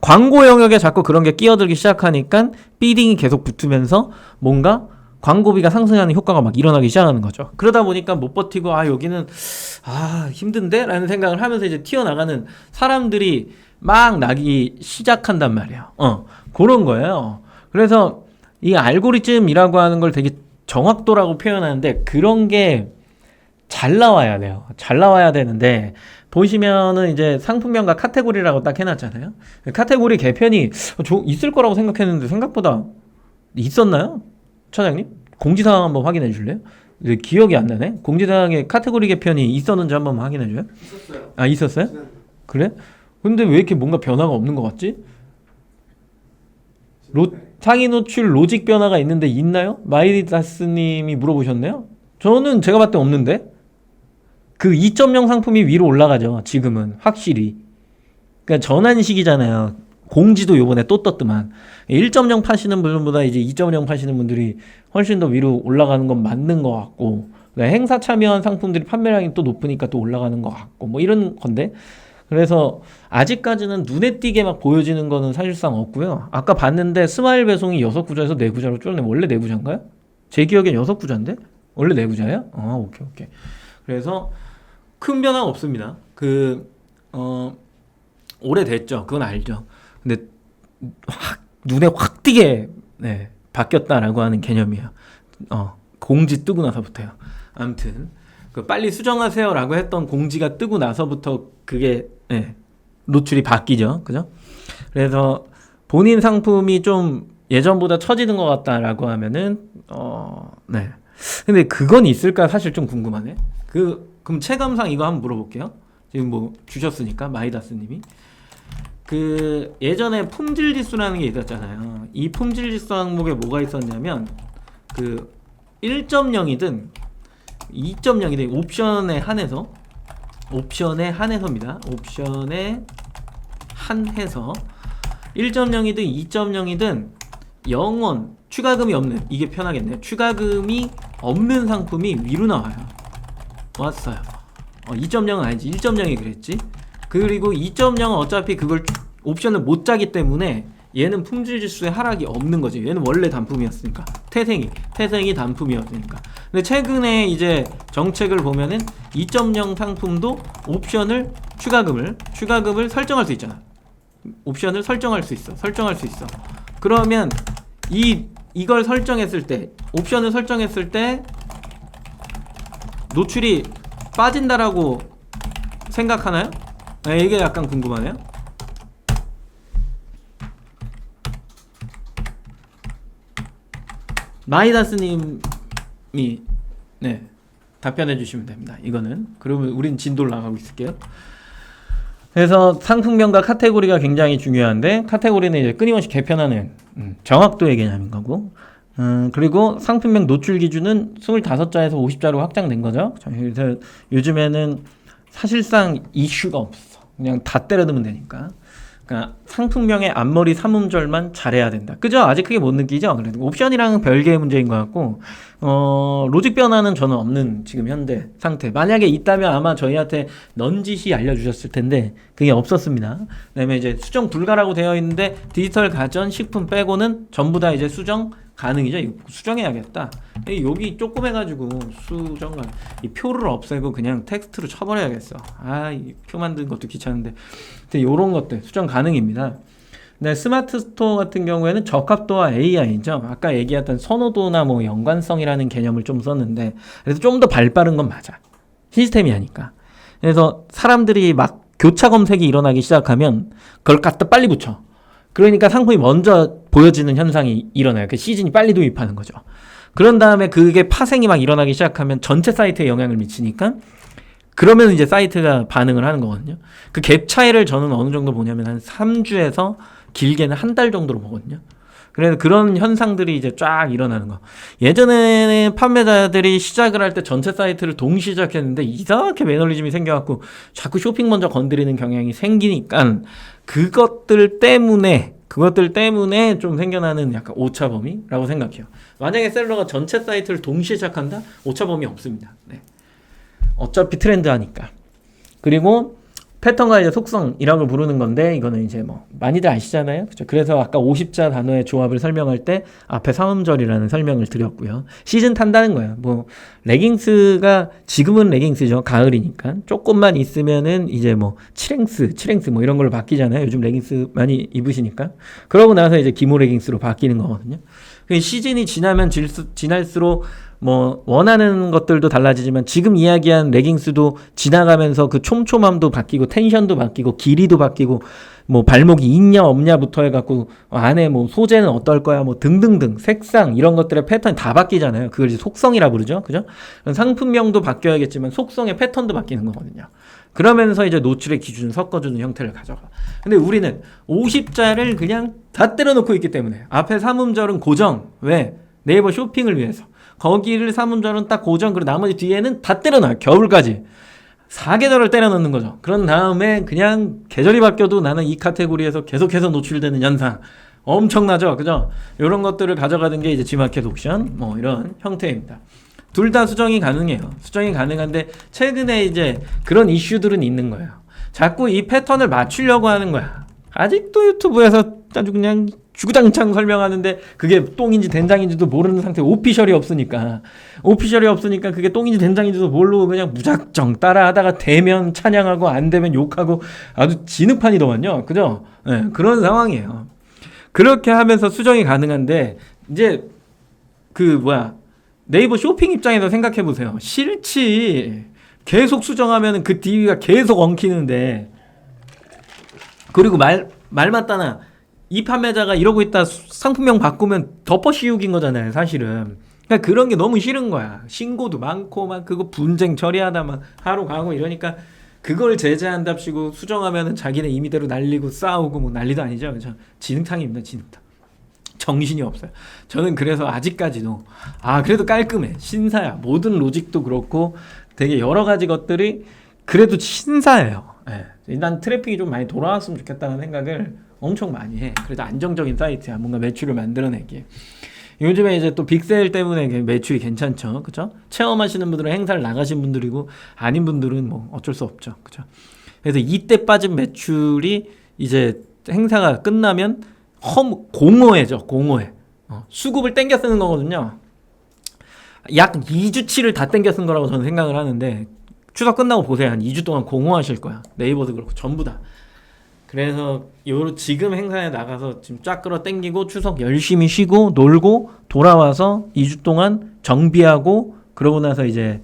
광고 영역에 자꾸 그런 게 끼어들기 시작하니까 비딩이 계속 붙으면서 뭔가 광고비가 상승하는 효과가 막 일어나기 시작하는 거죠. 그러다 보니까 못 버티고, 여기는 힘든데? 라는 생각을 하면서 이제 튀어나가는 사람들이 막 나기 시작한단 말이에요. 그런 거예요. 그래서 이 알고리즘이라고 하는 걸 되게 정확도라고 표현하는데, 그런 게 잘 나와야 돼요. 잘 나와야 되는데, 보시면은 이제 상품명과 카테고리라고 딱 해놨잖아요. 카테고리 개편이 있을 거라고 생각했는데 생각보다 있었나요? 차장님? 공지사항 한번 확인해 줄래요? 기억이 안 나네. 공지사항에 카테고리 개편이 있었는지 한번 확인해 줘요. 있었어요. 있었어요? 그래? 근데 왜 이렇게 뭔가 변화가 없는 것 같지? 상위 노출 로직 변화가 있는데 있나요? 마이다스님이 물어보셨네요. 저는 제가 봤을 때 없는데. 그 2.0 상품이 위로 올라가죠. 지금은 확실히. 그러니까 전환식이잖아요. 공지도 요번에 또 떴더만. 1.0 파시는 분보다 이제 2.0 파시는 분들이 훨씬 더 위로 올라가는 건 맞는 것 같고, 행사 참여한 상품들이 판매량이 또 높으니까 또 올라가는 것 같고, 뭐 이런 건데. 그래서 아직까지는 눈에 띄게 막 보여지는 거는 사실상 없고요. 아까 봤는데 스마일 배송이 6구자에서 4구자로 줄었네. 원래 4구자인가요? 제 기억엔 6구자인데? 원래 4구자예요? 오케이. 그래서 큰 변화 없습니다. 오래됐죠. 그건 알죠. 근데 눈에 확 띄게 바뀌었다라고 하는 개념이에요. 공지 뜨고 나서부터요. 아무튼 빨리 수정하세요라고 했던 공지가 뜨고 나서부터 그게 노출이 바뀌죠. 그죠? 그래서 본인 상품이 좀 예전보다 처지는 것 같다라고 하면은 근데 그건 있을까 사실 좀 궁금하네. 그럼 체감상 이거 한번 물어볼게요. 지금 뭐 주셨으니까 마이다스님이 예전에 품질 지수라는 게 있었잖아요. 이 품질 지수 항목에 뭐가 있었냐면 1.0이든 2.0이든 옵션에 한해서입니다. 옵션에 한해서 1.0이든 2.0이든 영원 추가금이 없는, 이게 편하겠네요. 추가금이 없는 상품이 위로 나와요. 왔어요. 2.0은 아니지. 1.0이 그랬지. 그리고 2.0은 어차피 그걸 옵션을 못 짜기 때문에 얘는 품질 지수에 하락이 없는 거지. 얘는 원래 단품이었으니까. 태생이 단품이었으니까. 근데 최근에 이제 정책을 보면은 2.0 상품도 옵션을 추가금을 설정할 수 있잖아. 옵션을 설정할 수 있어. 그러면 이걸 설정했을 때, 옵션을 설정했을 때 노출이 빠진다라고 생각하나요? 이게 약간 궁금하네요. 마이다스님이 답변해 주시면 됩니다. 이거는 그러면 우린 진도를 나가고 있을게요. 그래서 상품명과 카테고리가 굉장히 중요한데, 카테고리는 이제 끊임없이 개편하는 정확도의 개념인 거고, 그리고 상품명 노출 기준은 25자에서 50자로 확장된 거죠. 그래서 요즘에는 사실상 이슈가 없어. 그냥 다 때려두면 되니까. 그러니까 상품명의 앞머리 3음절만 잘해야 된다. 그죠? 아직 크게 못 느끼죠? 그래도 옵션이랑은 별개의 문제인 것 같고, 로직 변화는 저는 없는 지금 현재 상태. 만약에 있다면 아마 저희한테 넌지시 알려주셨을 텐데, 그게 없었습니다. 그다음에 이제 수정 불가라고 되어 있는데, 디지털 가전, 식품 빼고는 전부 다 이제 수정 가능이죠. 이거 수정해야겠다. 여기 조금 해가지고 이 표를 없애고 그냥 텍스트로 쳐버려야겠어. 이 표 만드는 것도 귀찮은데. 이런 것들 수정 가능입니다. 네, 스마트 스토어 같은 경우에는 적합도와 AI죠. 아까 얘기했던 선호도나 뭐 연관성이라는 개념을 좀 썼는데, 그래서 좀 더 발빠른 건 맞아. 시스템이 하니까. 그래서 사람들이 막 교차 검색이 일어나기 시작하면 그걸 갖다 빨리 붙여. 그러니까 상품이 먼저 보여지는 현상이 일어나요. 그 시즌이 빨리 도입하는 거죠. 그런 다음에 그게 파생이 막 일어나기 시작하면 전체 사이트에 영향을 미치니까 그러면 이제 사이트가 반응을 하는 거거든요. 그 갭 차이를 저는 어느 정도 보냐면 한 3주에서 길게는 한 달 정도로 보거든요. 그래서 그런 현상들이 이제 쫙 일어나는 거. 예전에는 판매자들이 시작을 할 때 전체 사이트를 동시 시작했는데 이상하게 매너리즘이 생겨갖고 자꾸 쇼핑 먼저 건드리는 경향이 생기니까 그것들 때문에 좀 생겨나는 약간 오차범위라고 생각해요. 만약에 셀러가 전체 사이트를 동시에 시작한다? 오차범위 없습니다. 네. 어차피 트렌드 하니까. 그리고 패턴과 이제 속성이라고 부르는 건데, 이거는 이제 뭐 많이들 아시잖아요. 그죠? 그래서 아까 50자 단어의 조합을 설명할 때 앞에 3음절이라는 설명을 드렸고요. 시즌 탄다는 거예요. 뭐 레깅스가 지금은 레깅스죠. 가을이니까. 조금만 있으면은 이제 뭐 7행스 뭐 이런 걸로 바뀌잖아요. 요즘 레깅스 많이 입으시니까. 그러고 나서 이제 기모 레깅스로 바뀌는 거거든요. 시즌이 지날수록 뭐 원하는 것들도 달라지지만 지금 이야기한 레깅스도 지나가면서 그 촘촘함도 바뀌고 텐션도 바뀌고 길이도 바뀌고 뭐 발목이 있냐 없냐부터 해갖고 안에 뭐 소재는 어떨 거야 뭐 등등등 색상 이런 것들의 패턴이 다 바뀌잖아요. 그걸 이제 속성이라 부르죠. 그죠? 상품명도 바뀌어야겠지만 속성의 패턴도 바뀌는 거거든요. 그러면서 이제 노출의 기준을 섞어주는 형태를 가져가. 근데 우리는 50자를 그냥 다 때려놓고 있기 때문에 앞에 3음절은 고정. 왜? 네이버 쇼핑을 위해서. 거기를 3음절은 딱 고정. 그리고 나머지 뒤에는 다 때려놔요. 겨울까지. 4계절을 때려 넣는 거죠. 그런 다음에 그냥 계절이 바뀌어도 나는 이 카테고리에서 계속해서 노출되는 현상 엄청나죠. 그죠? 이런 것들을 가져가는 게 이제 G마켓 옵션 뭐 이런 형태입니다. 둘 다 수정이 가능해요. 수정이 가능한데 최근에 이제 그런 이슈들은 있는 거예요. 자꾸 이 패턴을 맞추려고 하는 거야. 아직도 유튜브에서 아주 그냥 주구장창 설명하는데 그게 똥인지 된장인지도 모르는 상태. 오피셜이 없으니까 그게 똥인지 된장인지도 모르고 그냥 무작정 따라하다가 되면 찬양하고 안 되면 욕하고 아주 진흙판이더만요. 그죠? 네, 그런 상황이에요. 그렇게 하면서 수정이 가능한데 이제 네이버 쇼핑 입장에서 생각해 보세요. 싫지. 계속 수정하면 그 DB가 계속 엉키는데. 그리고 말 맞다나 이 판매자가 이러고 있다 상품명 바꾸면 덮어 씌우긴 거잖아요, 사실은. 그러니까 그런 게 너무 싫은 거야. 신고도 많고 막 그거 분쟁 처리하다 막 하루 가고 이러니까 그걸 제재한답시고 수정하면은 자기네 임의대로 날리고 싸우고 뭐 난리도 아니죠. 그죠? 진흙탕입니다, 진흙탕. 정신이 없어요. 저는 그래서 아직까지도 그래도 깔끔해. 신사야. 모든 로직도 그렇고 되게 여러 가지 것들이 그래도 신사예요. 네. 난 트래픽이 좀 많이 돌아왔으면 좋겠다는 생각을 엄청 많이 해. 그래도 안정적인 사이트야. 뭔가 매출을 만들어내기. 요즘에 이제 또 빅세일 때문에 매출이 괜찮죠. 그죠? 체험하시는 분들은 행사를 나가신 분들이고 아닌 분들은 뭐 어쩔 수 없죠. 그죠? 그래서 이때 빠진 매출이 이제 행사가 끝나면 공허해져. 공허해. 수급을 땡겨 쓰는 거거든요. 약 2주치를 다 땡겨 쓴 거라고 저는 생각을 하는데 추석 끝나고 보세요. 한 2주 동안 공허하실 거야. 네이버도 그렇고 전부 다. 그래서 지금 행사에 나가서 지금 쫙 끌어 땡기고 추석 열심히 쉬고 놀고 돌아와서 2주 동안 정비하고 그러고 나서 이제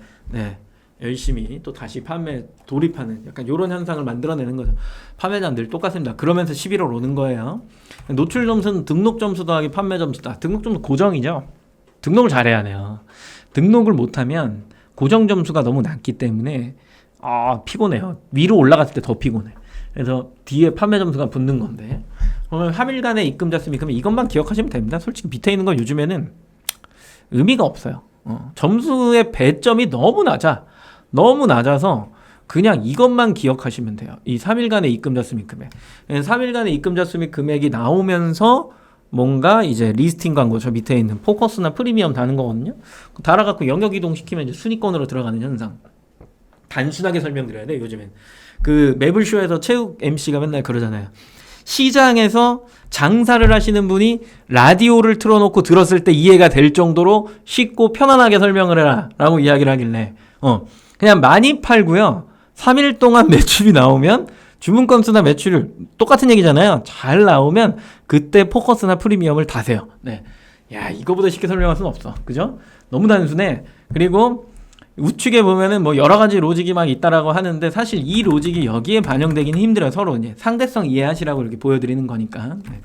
열심히 또 다시 판매 돌입하는 약간 이런 현상을 만들어내는 거죠. 판매자는 늘 똑같습니다. 그러면서 11월 오는 거예요. 노출 점수는 등록 점수 더하기 판매 점수다. 등록 점수 고정이죠. 등록을 잘해야 돼요. 등록을 못하면 고정 점수가 너무 낮기 때문에 피곤해요. 위로 올라갔을 때 더 피곤해. 그래서 뒤에 판매 점수가 붙는 건데 그러면 3일간의 입금자 수미 그러면 이것만 기억하시면 됩니다. 솔직히 밑에 있는 거 요즘에는 의미가 없어요. 점수의 배점이 너무 낮아서 그냥 이것만 기억하시면 돼요. 이 3일간의 입금자 수익 금액. 3일간의 입금자 수익 금액이 나오면서 뭔가 이제 리스팅 광고 저 밑에 있는 포커스나 프리미엄 다는 거거든요. 달아갖고 영역 이동시키면 이제 순위권으로 들어가는 현상. 단순하게 설명드려야 돼, 요즘엔. 그 매블쇼에서 체육 MC가 맨날 그러잖아요. 시장에서 장사를 하시는 분이 라디오를 틀어놓고 들었을 때 이해가 될 정도로 쉽고 편안하게 설명을 해라 라고 이야기를 하길래 그냥 많이 팔고요. 3일 동안 매출이 나오면 주문 건수나 매출을 똑같은 얘기잖아요. 잘 나오면 그때 포커스나 프리미엄을 다세요. 네. 야, 이거보다 쉽게 설명할 수는 없어. 그죠? 너무 단순해. 그리고 우측에 보면은 뭐 여러 가지 로직이 막 있다라고 하는데 사실 이 로직이 여기에 반영되기는 힘들어요. 서로 이제 상대성 이해하시라고 이렇게 보여드리는 거니까. 네.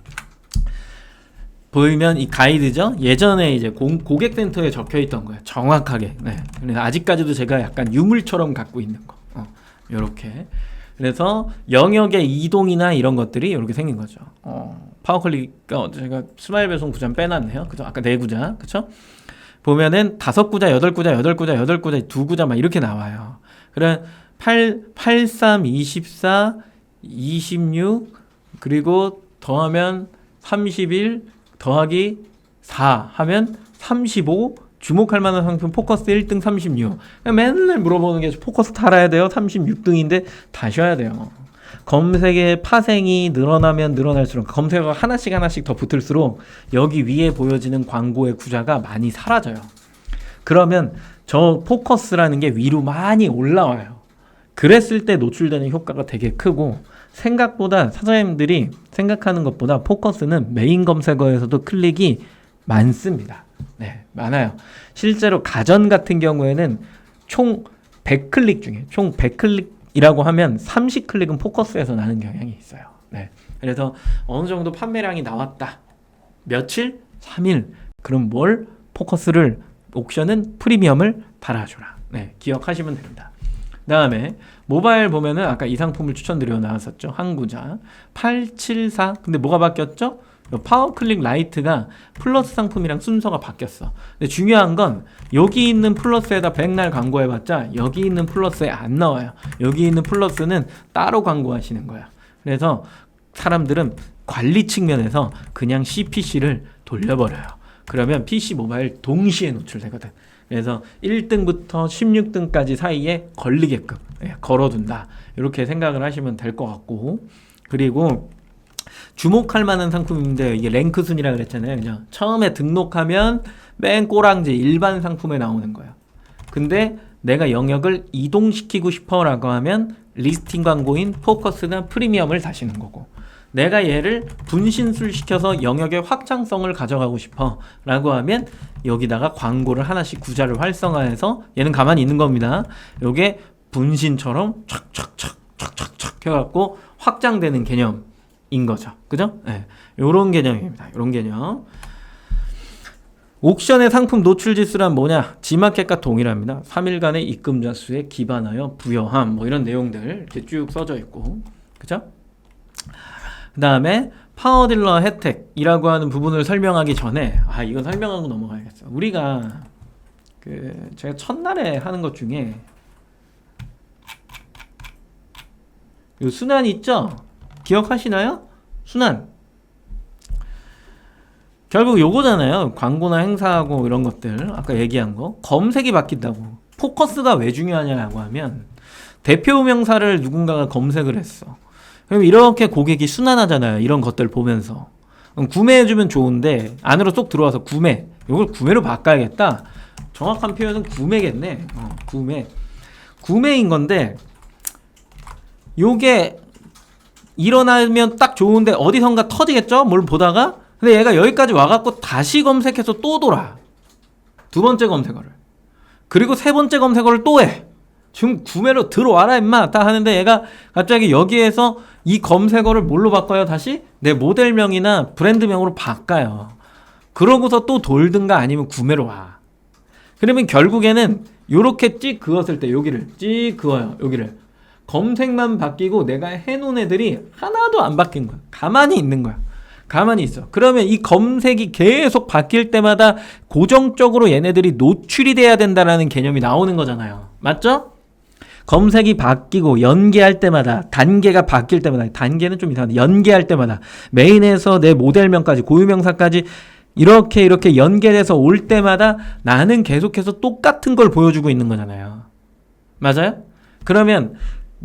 보이면 이 가이드죠. 예전에 이제 고객센터에 적혀 있던 거예요. 정확하게. 네. 그래서 아직까지도 제가 약간 유물처럼 갖고 있는 거. 요렇게. 그래서 영역의 이동이나 이런 것들이 이렇게 생긴 거죠. 파워클릭, 제가 스마일 배송 구자 빼놨네요. 그죠? 아까 네 구자. 그쵸? 보면은 5구자, 8구자, 8구자, 8구자, 2구자 막 이렇게 나와요. 그래 83, 24, 26 그리고 더하면 31 더하기 4 하면 35 주목할 만한 상품 포커스 1등 36. 맨날 물어보는 게 포커스 달아야 돼요. 36등인데 다셔야 돼요. 검색의 파생이 늘어나면 늘어날수록 검색어가 하나씩 더 붙을수록 여기 위에 보여지는 광고의 구자가 많이 사라져요. 그러면 저 포커스라는 게 위로 많이 올라와요. 그랬을 때 노출되는 효과가 되게 크고 생각보다 사장님들이 생각하는 것보다 포커스는 메인 검색어에서도 클릭이 많습니다. 네, 많아요. 실제로 가전 같은 경우에는 총 100클릭 중에 총 100클릭이라고 하면 30클릭은 포커스에서 나는 경향이 있어요. 네. 그래서 어느 정도 판매량이 나왔다. 며칠? 3일. 그럼 뭘? 포커스를 옵션은 프리미엄을 달아줘라. 네, 기억하시면 됩니다. 그 다음에 모바일 보면은 아까 이 상품을 추천드려 나왔었죠. 한구자 874. 근데 뭐가 바뀌었죠? 파워클릭 라이트가 플러스 상품이랑 순서가 바뀌었어. 근데 중요한 건 여기 있는 플러스에다 백날 광고해봤자 여기 있는 플러스에 안 나와요. 여기 있는 플러스는 따로 광고하시는 거야. 그래서 사람들은 관리 측면에서 그냥 CPC를 돌려버려요. 그러면 PC 모바일 동시에 노출되거든. 그래서 1등부터 16등까지 사이에 걸리게끔 걸어둔다. 이렇게 생각을 하시면 될 것 같고, 그리고 주목할 만한 상품인데 이게 랭크 순위라 그랬잖아요. 그냥 처음에 등록하면 맨 꼬랑지 일반 상품에 나오는 거예요. 근데 내가 영역을 이동시키고 싶어라고 하면 리스팅 광고인 포커스나 프리미엄을 다시는 거고, 내가 얘를 분신술 시켜서 영역의 확장성을 가져가고 싶어 라고 하면 여기다가 광고를 하나씩 구자를 활성화해서 얘는 가만히 있는 겁니다. 요게 분신처럼 촥촥촥 해갖고 확장되는 개념인 거죠. 그죠? 네. 요런 개념입니다. 요런 개념. 옥션의 상품 노출 지수란 뭐냐? G마켓과 동일합니다. 3일간의 입금자 수에 기반하여 부여함, 뭐 이런 내용들 이렇게 쭉 써져 있고, 그죠? 그 다음에 파워딜러 혜택이라고 하는 부분을 설명하기 전에 이건 설명하고 넘어가야겠어. 우리가 제가 첫날에 하는 것 중에 요 순환 있죠? 기억하시나요? 순환. 결국 요거잖아요. 광고나 행사하고 이런 것들 아까 얘기한 거 검색이 바뀐다고. 포커스가 왜 중요하냐고 하면 대표 명사를 누군가가 검색을 했어. 그럼 이렇게 고객이 순환하잖아요. 이런 것들 보면서 구매해주면 좋은데 안으로 쏙 들어와서 구매, 이걸 구매로 바꿔야겠다. 정확한 표현은 구매겠네. 구매인 건데 요게 일어나면 딱 좋은데 어디선가 터지겠죠? 뭘 보다가. 근데 얘가 여기까지 와갖고 다시 검색해서 또 돌아. 두 번째 검색어를. 그리고 세 번째 검색어를 또 해. 지금 구매로 들어와라 임마 다 하는데 얘가 갑자기 여기에서 이 검색어를 뭘로 바꿔요? 다시 내 모델명이나 브랜드명으로 바꿔요. 그러고서 또 돌든가 아니면 구매로 와. 그러면 결국에는 요렇게 찍 그었을 때 여기를 찍 그어요. 여기를 검색만 바뀌고 내가 해놓은 애들이 하나도 안 바뀐 거야. 가만히 있는 거야. 가만히 있어. 그러면 이 검색이 계속 바뀔 때마다 고정적으로 얘네들이 노출이 돼야 된다라는 개념이 나오는 거잖아요. 맞죠? 검색이 바뀌고 연계할 때마다 단계가 바뀔 때마다 단계는 좀 이상한데 연계할 때마다 메인에서 내 모델명까지 고유명사까지 이렇게 연계돼서 올 때마다 나는 계속해서 똑같은 걸 보여주고 있는 거잖아요. 맞아요? 그러면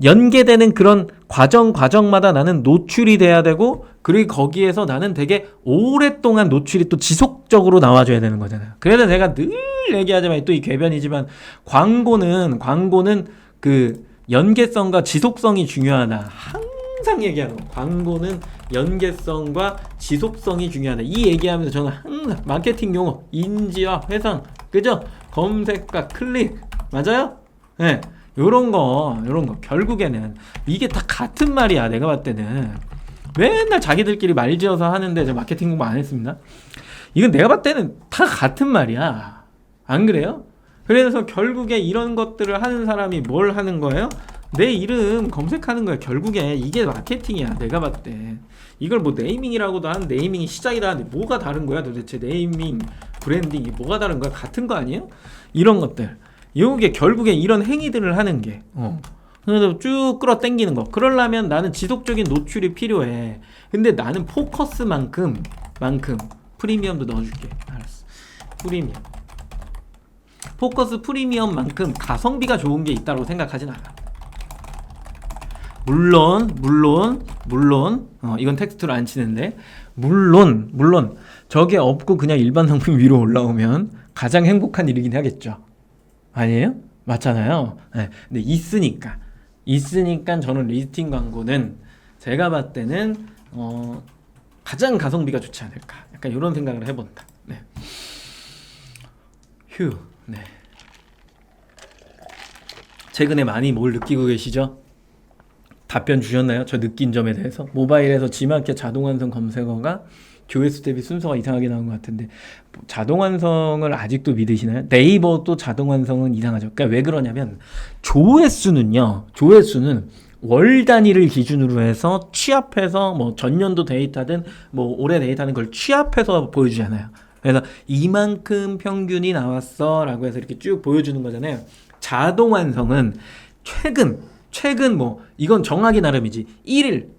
연계되는 그런 과정마다 나는 노출이 돼야 되고 그리고 거기에서 나는 되게 오랫동안 노출이 또 지속적으로 나와줘야 되는 거잖아요. 그래서 제가 늘 얘기하지만 또 이 궤변이지만 광고는 그 연계성과 지속성이 중요하다. 항상 얘기하는 거. 광고는 연계성과 지속성이 중요하다. 이 얘기하면서 저는 항상 마케팅 용어, 인지와 회상, 그죠? 검색과 클릭, 맞아요? 네. 요런 거 결국에는 이게 다 같은 말이야. 내가 봤을 때는 맨날 자기들끼리 말 지어서 하는데 저 마케팅 공부 안 했습니다. 이건 내가 봤을 때는 다 같은 말이야. 안 그래요? 그래서 결국에 이런 것들을 하는 사람이 뭘 하는 거예요? 내 이름 검색하는 거야. 결국에 이게 마케팅이야. 내가 봤을 때 이걸 뭐 네이밍이라고도 하는 네이밍이 시작이라 하는데 뭐가 다른 거야 도대체. 네이밍, 브랜딩이 뭐가 다른 거야? 같은 거 아니에요? 이런 것들, 이게 결국에 이런 행위들을 하는 게 그래서 쭉 끌어당기는 거. 그러려면 나는 지속적인 노출이 필요해. 근데 나는 포커스만큼 프리미엄도 넣어줄게. 알았어. 프리미엄. 포커스 프리미엄만큼 가성비가 좋은 게 있다고 생각하진 않아. 물론 이건 텍스트로 안 치는데 물론 저게 없고 그냥 일반 상품 위로 올라오면 가장 행복한 일이긴 하겠죠. 아니에요? 맞잖아요. 네. 근데 있으니까 저는 리스팅 광고는 제가 봤을 때는 가장 가성비가 좋지 않을까. 약간 이런 생각을 해본다. 네. 휴. 네. 최근에 많이 뭘 느끼고 계시죠? 답변 주셨나요? 저 느낀 점에 대해서. 모바일에서 G마켓 자동완성 검색어가 조회수 대비 순서가 이상하게 나온 것 같은데 자동완성을 아직도 믿으시나요? 네이버도 자동완성은 이상하죠. 그러니까 왜 그러냐면 조회수는 월 단위를 기준으로 해서 취합해서 뭐 전년도 데이터든 뭐 올해 데이터는 걸 취합해서 보여주잖아요. 그래서 이만큼 평균이 나왔어 라고 해서 이렇게 쭉 보여주는 거잖아요. 자동완성은 최근 뭐 이건 정하기 나름이지 1일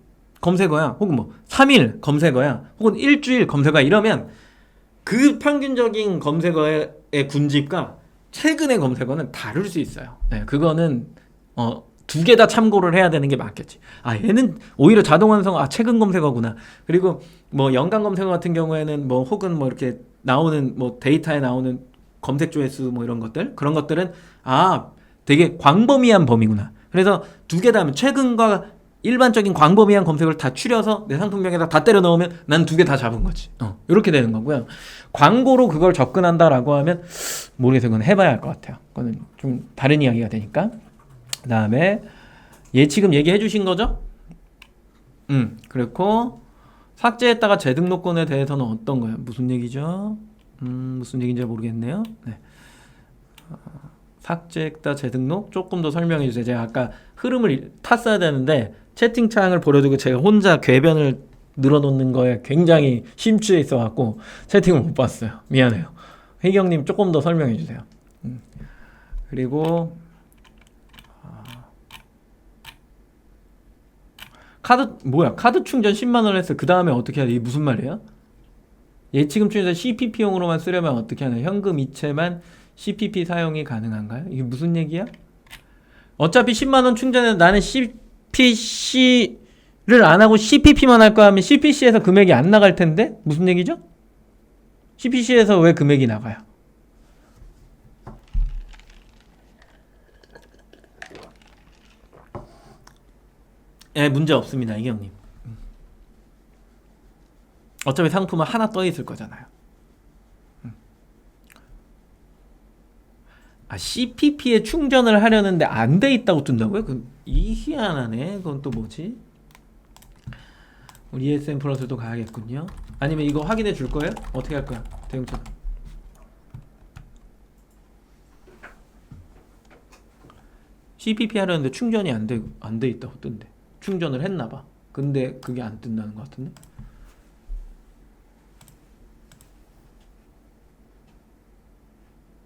검색어야 혹은 뭐 3일 검색어야 혹은 일주일 검색어야 이러면 그 평균적인 검색어의 군집과 최근의 검색어는 다를 수 있어요. 네, 그거는 두 개 다 참고를 해야 되는 게 맞겠지. 아, 얘는 오히려 자동완성, 최근 검색어구나. 그리고 뭐 연간 검색어 같은 경우에는 뭐 혹은 뭐 이렇게 나오는 뭐 데이터에 나오는 검색 조회수 뭐 이런 것들, 그런 것들은 되게 광범위한 범위구나. 그래서 두 개 다 하면 최근과 일반적인 광범위한 검색을 다 추려서 내 상품명에다 다 때려 넣으면 난 두 개 다 잡은 거지. 이렇게 되는 거고요. 광고로 그걸 접근한다라고 하면 모르겠어요. 그건 해봐야 할 것 같아요. 그거는 좀 다른 이야기가 되니까. 그 다음에 지금 얘기해 주신 거죠? 그렇고 삭제했다가 재등록권에 대해서는 어떤 거예요? 무슨 얘기죠? 무슨 얘기인지 모르겠네요. 네. 삭제했다 재등록 조금 더 설명해 주세요. 제가 아까 흐름을 탔어야 되는데 채팅창을 보려두고 제가 혼자 궤변을 늘어놓는 거에 굉장히 심취해 있어갖고 채팅을 못 봤어요. 미안해요. 혜경님 조금 더 설명해 주세요. 그리고 카드 충전 10만원 했어. 그 다음에 어떻게 해야 돼? 이게 무슨 말이야? 예치금 충전 CPP용으로만 쓰려면 어떻게 하나요? 현금 이체만 CPP 사용이 가능한가요? 이게 무슨 얘기야? 어차피 10만원 충전해서 나는 CPC를 안 하고 CPP만 할 거야 하면 CPC에서 금액이 안 나갈 텐데? 무슨 얘기죠? CPC에서 왜 금액이 나가요? 문제 없습니다, 이경님. 어차피 상품은 하나 떠 있을 거잖아요. CPP에 충전을 하려는데 안 돼 있다고 뜬다고요? 이 희한하네. 그건 또 뭐지? 우리 ESM 플러스도 가야겠군요. 아니면 이거 확인해 줄 거예요? 어떻게 할 거야? 대응처. CPP 하려는데 충전이 안 돼 있다고 뜬대. 충전을 했나 봐. 근데 그게 안 뜬다는 것 같은데?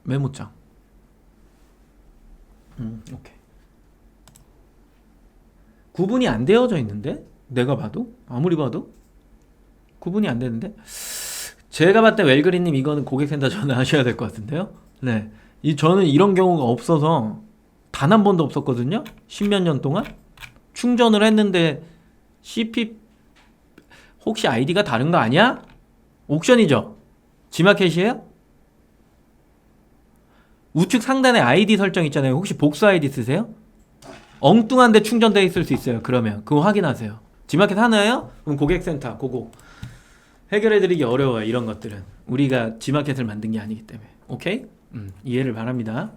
메모장. 오케이. 구분이 안 되어져 있는데? 내가 봐도? 아무리 봐도? 구분이 안 되는데? 제가 봤을 때 웰그린님 이거는 고객센터 전화하셔야 될 것 같은데요? 네. 저는 이런 경우가 없어서 단 한 번도 없었거든요? 십몇 년 동안? 충전을 했는데 CP 혹시 아이디가 다른 거 아니야? 옥션이죠? 지마켓이에요? 우측 상단에 아이디 설정 있잖아요. 혹시 복수 아이디 쓰세요? 엉뚱한데 충전돼 있을 수 있어요. 그러면 그거 확인하세요. 지마켓 하나요? 그럼 고객센터 그거 해결해드리기 어려워요. 이런 것들은 우리가 지마켓을 만든 게 아니기 때문에. 오케이? 이해를 바랍니다.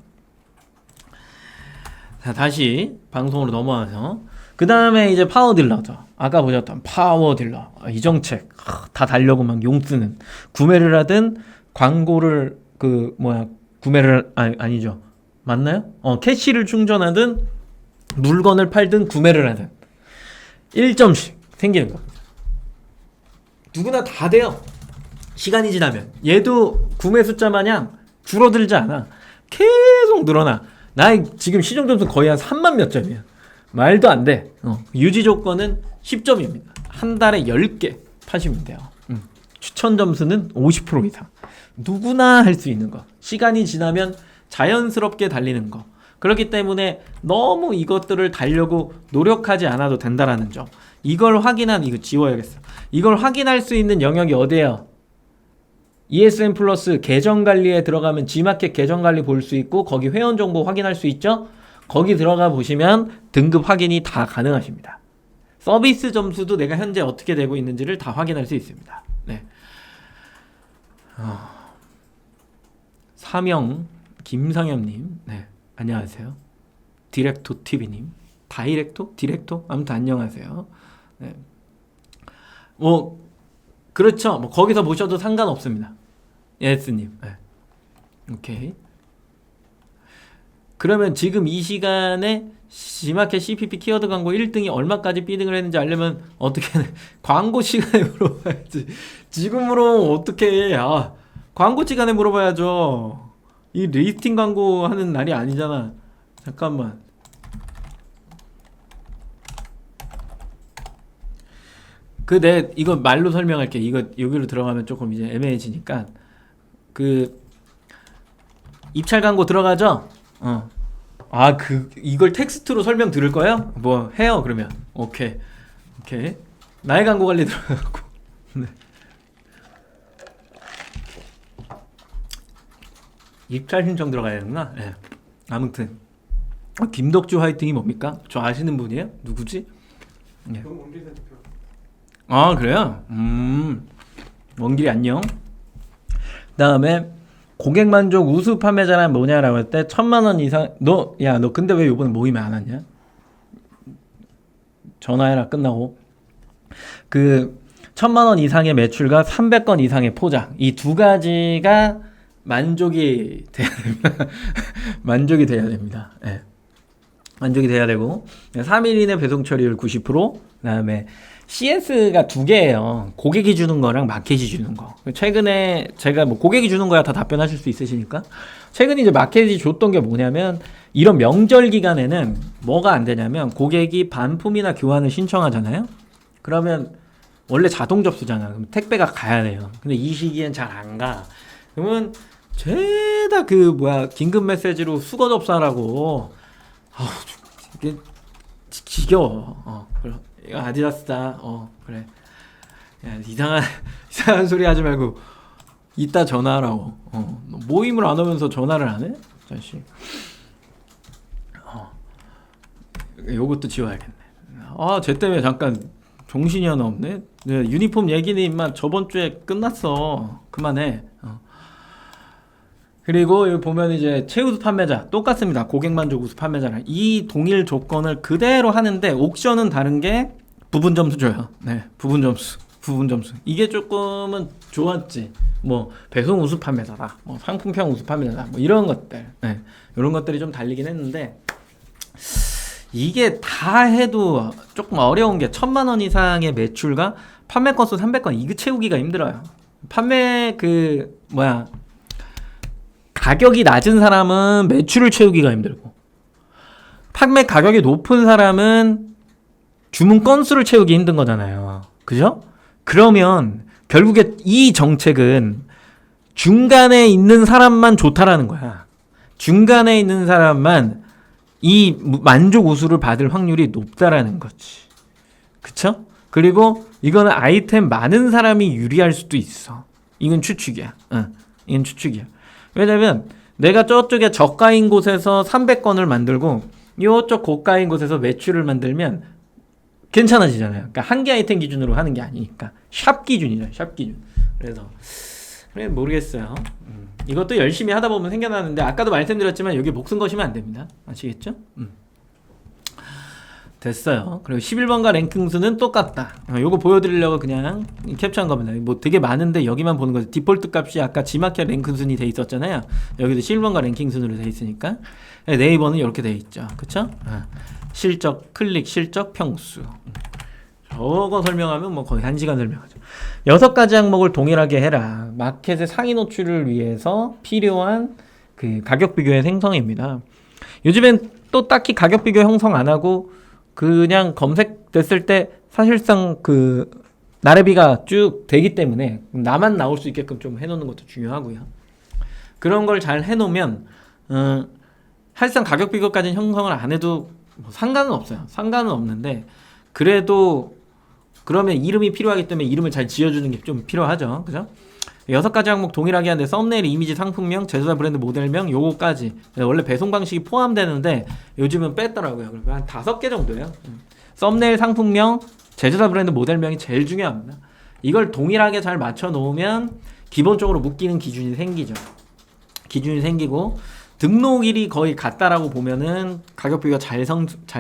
자, 다시 방송으로 넘어와서 그 다음에 이제 파워딜러죠. 아까 보셨던 파워딜러 이 정책 다 달려고 막 용쓰는 구매를 하든 광고를 구매를 아니죠. 맞나요? 캐시를 충전하든 물건을 팔든 구매를 하든 1점씩 생기는 겁니다. 누구나 다 돼요. 시간이 지나면 얘도 구매 숫자 마냥 줄어들지 않아. 계속 늘어나. 나 지금 시정 점수 거의 한 3만 몇 점이야. 말도 안 돼. 유지 조건은 10점입니다. 한 달에 10개 파시면 돼요. 추천 점수는 50% 이상. 누구나 할 수 있는 거. 시간이 지나면 자연스럽게 달리는 거. 그렇기 때문에 너무 이것들을 달려고 노력하지 않아도 된다라는 점. 이걸 이거 지워야겠어. 이걸 확인할 수 있는 영역이 어디예요? ESN 플러스 계정 관리에 들어가면 G마켓 계정 관리 볼 수 있고 거기 회원 정보 확인할 수 있죠? 거기 들어가 보시면 등급 확인이 다 가능하십니다. 서비스 점수도 내가 현재 어떻게 되고 있는지를 다 확인할 수 있습니다. 네. 사명 김상엽님, 네, 안녕하세요. 디렉토 TV님, 디렉토, 아무튼 안녕하세요. 네. 그렇죠. 거기서 보셔도 상관없습니다. 예스님, 네. 오케이. 그러면 지금 이 시간에 G마켓 CPP 키워드 광고 1등이 얼마까지 비딩을 했는지 알려면 어떻게 광고 시간에 물어봐야지. 지금 물어보면 어떻게 해. 광고 시간에 물어봐야죠. 이 리스팅 광고 하는 날이 아니잖아. 잠깐만. 이거 말로 설명할게. 이거 여기로 들어가면 조금 이제 애매해지니까. 입찰 광고 들어가죠? 이걸 텍스트로 설명 들을 거예요? 뭐 해요 그러면. 오케이. 나의 광고 관리 들어가고. 네. 입찰 신청 들어가야 되는구나. 네. 아무튼 김덕주 화이팅이 뭡니까? 저 아시는 분이에요? 누구지? 네. 그래요? 원길이 안녕. 다음에 고객 만족 우수 판매자란 뭐냐라고 할 때 1,000만원 이상. 너 근데 왜 요번에 모임에 안 왔냐? 전화해라. 끝나고 1,000만원 이상의 매출과 300건 이상의 포장, 이 두 가지가 만족이 돼야 됩니다. 만족이 돼야 됩니다. 네. 만족이 돼야 되고 3일 이내 배송 처리율 90%. 그다음에 CS가 두 개예요. 고객이 주는 거랑 마켓이 주는 거. 최근에 제가 고객이 주는 거야 다 답변하실 수 있으시니까. 최근에 이제 마켓이 줬던 게 뭐냐면, 이런 명절 기간에는 뭐가 안 되냐면 고객이 반품이나 교환을 신청하잖아요. 그러면 원래 자동 접수잖아. 그럼 택배가 가야 돼요. 근데 이 시기엔 잘 안 가. 그러면 죄다 긴급 메시지로 수거 접수하라고. 이게 지겨워. 이거 아디다스다. 그래. 야, 이상한 소리 하지 말고 이따 전화하라고. 모임을 안 오면서 전화를 안 해? 자식. 요것도 지워야겠네. 쟤 때문에 잠깐 정신이 하나 없네. 유니폼 얘기는 임마 저번 주에 끝났어. 그만해. 그리고 여기 보면 이제 최우수 판매자 똑같습니다. 고객 만족 우수 판매자랑 이 동일 조건을 그대로 하는데, 옥션은 다른 게 부분 점수 줘요. 네, 부분 점수. 이게 조금은 좋았지. 배송 우수 판매자다, 상품평 우수 판매자다, 이런 것들. 네, 이런 것들이 좀 달리긴 했는데, 이게 다 해도 조금 어려운 게 1,000만원 이상의 매출과 판매 건수 300건 이거 채우기가 힘들어요. 판매 가격이 낮은 사람은 매출을 채우기가 힘들고, 판매 가격이 높은 사람은 주문 건수를 채우기 힘든 거잖아요. 그죠? 그러면 결국에 이 정책은 중간에 있는 사람만 좋다라는 거야. 중간에 있는 사람만 이 만족 우수를 받을 확률이 높다라는 거지. 그쵸? 그리고 이거는 아이템 많은 사람이 유리할 수도 있어. 이건 추측이야. 이건 추측이야. 왜냐면 내가 저쪽에 저가인 곳에서 300건을 만들고 이쪽 고가인 곳에서 매출을 만들면 괜찮아지잖아요. 그러니까 한 개 아이템 기준으로 하는 게 아니니까 샵 기준이죠. 샵 기준. 그래서 그래 모르겠어요. 이것도 열심히 하다 보면 생겨나는데 아까도 말씀드렸지만 여기 목숨 거시면 안 됩니다. 아시겠죠? 됐어요. 그리고 11번과 랭킹 수는 똑같다. 요거 보여드리려고 그냥 캡처한 겁니다. 뭐 되게 많은데 여기만 보는 거죠. 디폴트 값이 아까 G마켓 랭킹 순이 돼 있었잖아요. 여기도 11번과 랭킹 순으로 돼 있으니까 네이버는 이렇게 돼 있죠. 그쵸? 실적, 클릭, 실적, 평수. 저거 설명하면 뭐 거의 1시간 설명하죠. 6가지 항목을 동일하게 해라. 마켓의 상위 노출을 위해서 필요한 그 가격 비교의 생성입니다. 요즘엔 또 딱히 가격 비교 형성 안 하고 그냥 검색됐을 때 사실상 그 나래비가 쭉 되기 때문에 나만 나올 수 있게끔 좀 해놓는 것도 중요하고요. 그런 걸 잘 해놓으면 사실상 가격 비교까지는 형성을 안 해도 뭐 상관은 없어요. 상관은 없는데 그래도 그러면 이름이 필요하기 때문에 이름을 잘 지어주는 게 좀 필요하죠. 그죠? 6가지 항목 동일하게 하는데 썸네일, 이미지, 상품명, 제조사 브랜드, 모델명 요거까지 원래 배송 방식이 포함되는데 요즘은 뺐더라고요. 그래서 한 5개 정도예요. 썸네일, 상품명, 제조사 브랜드, 모델명이 제일 중요합니다. 이걸 동일하게 잘 맞춰 놓으면 기본적으로 묶이는 기준이 생기죠. 기준이 생기고 등록일이 거의 같다라고 보면은 가격 비교가 잘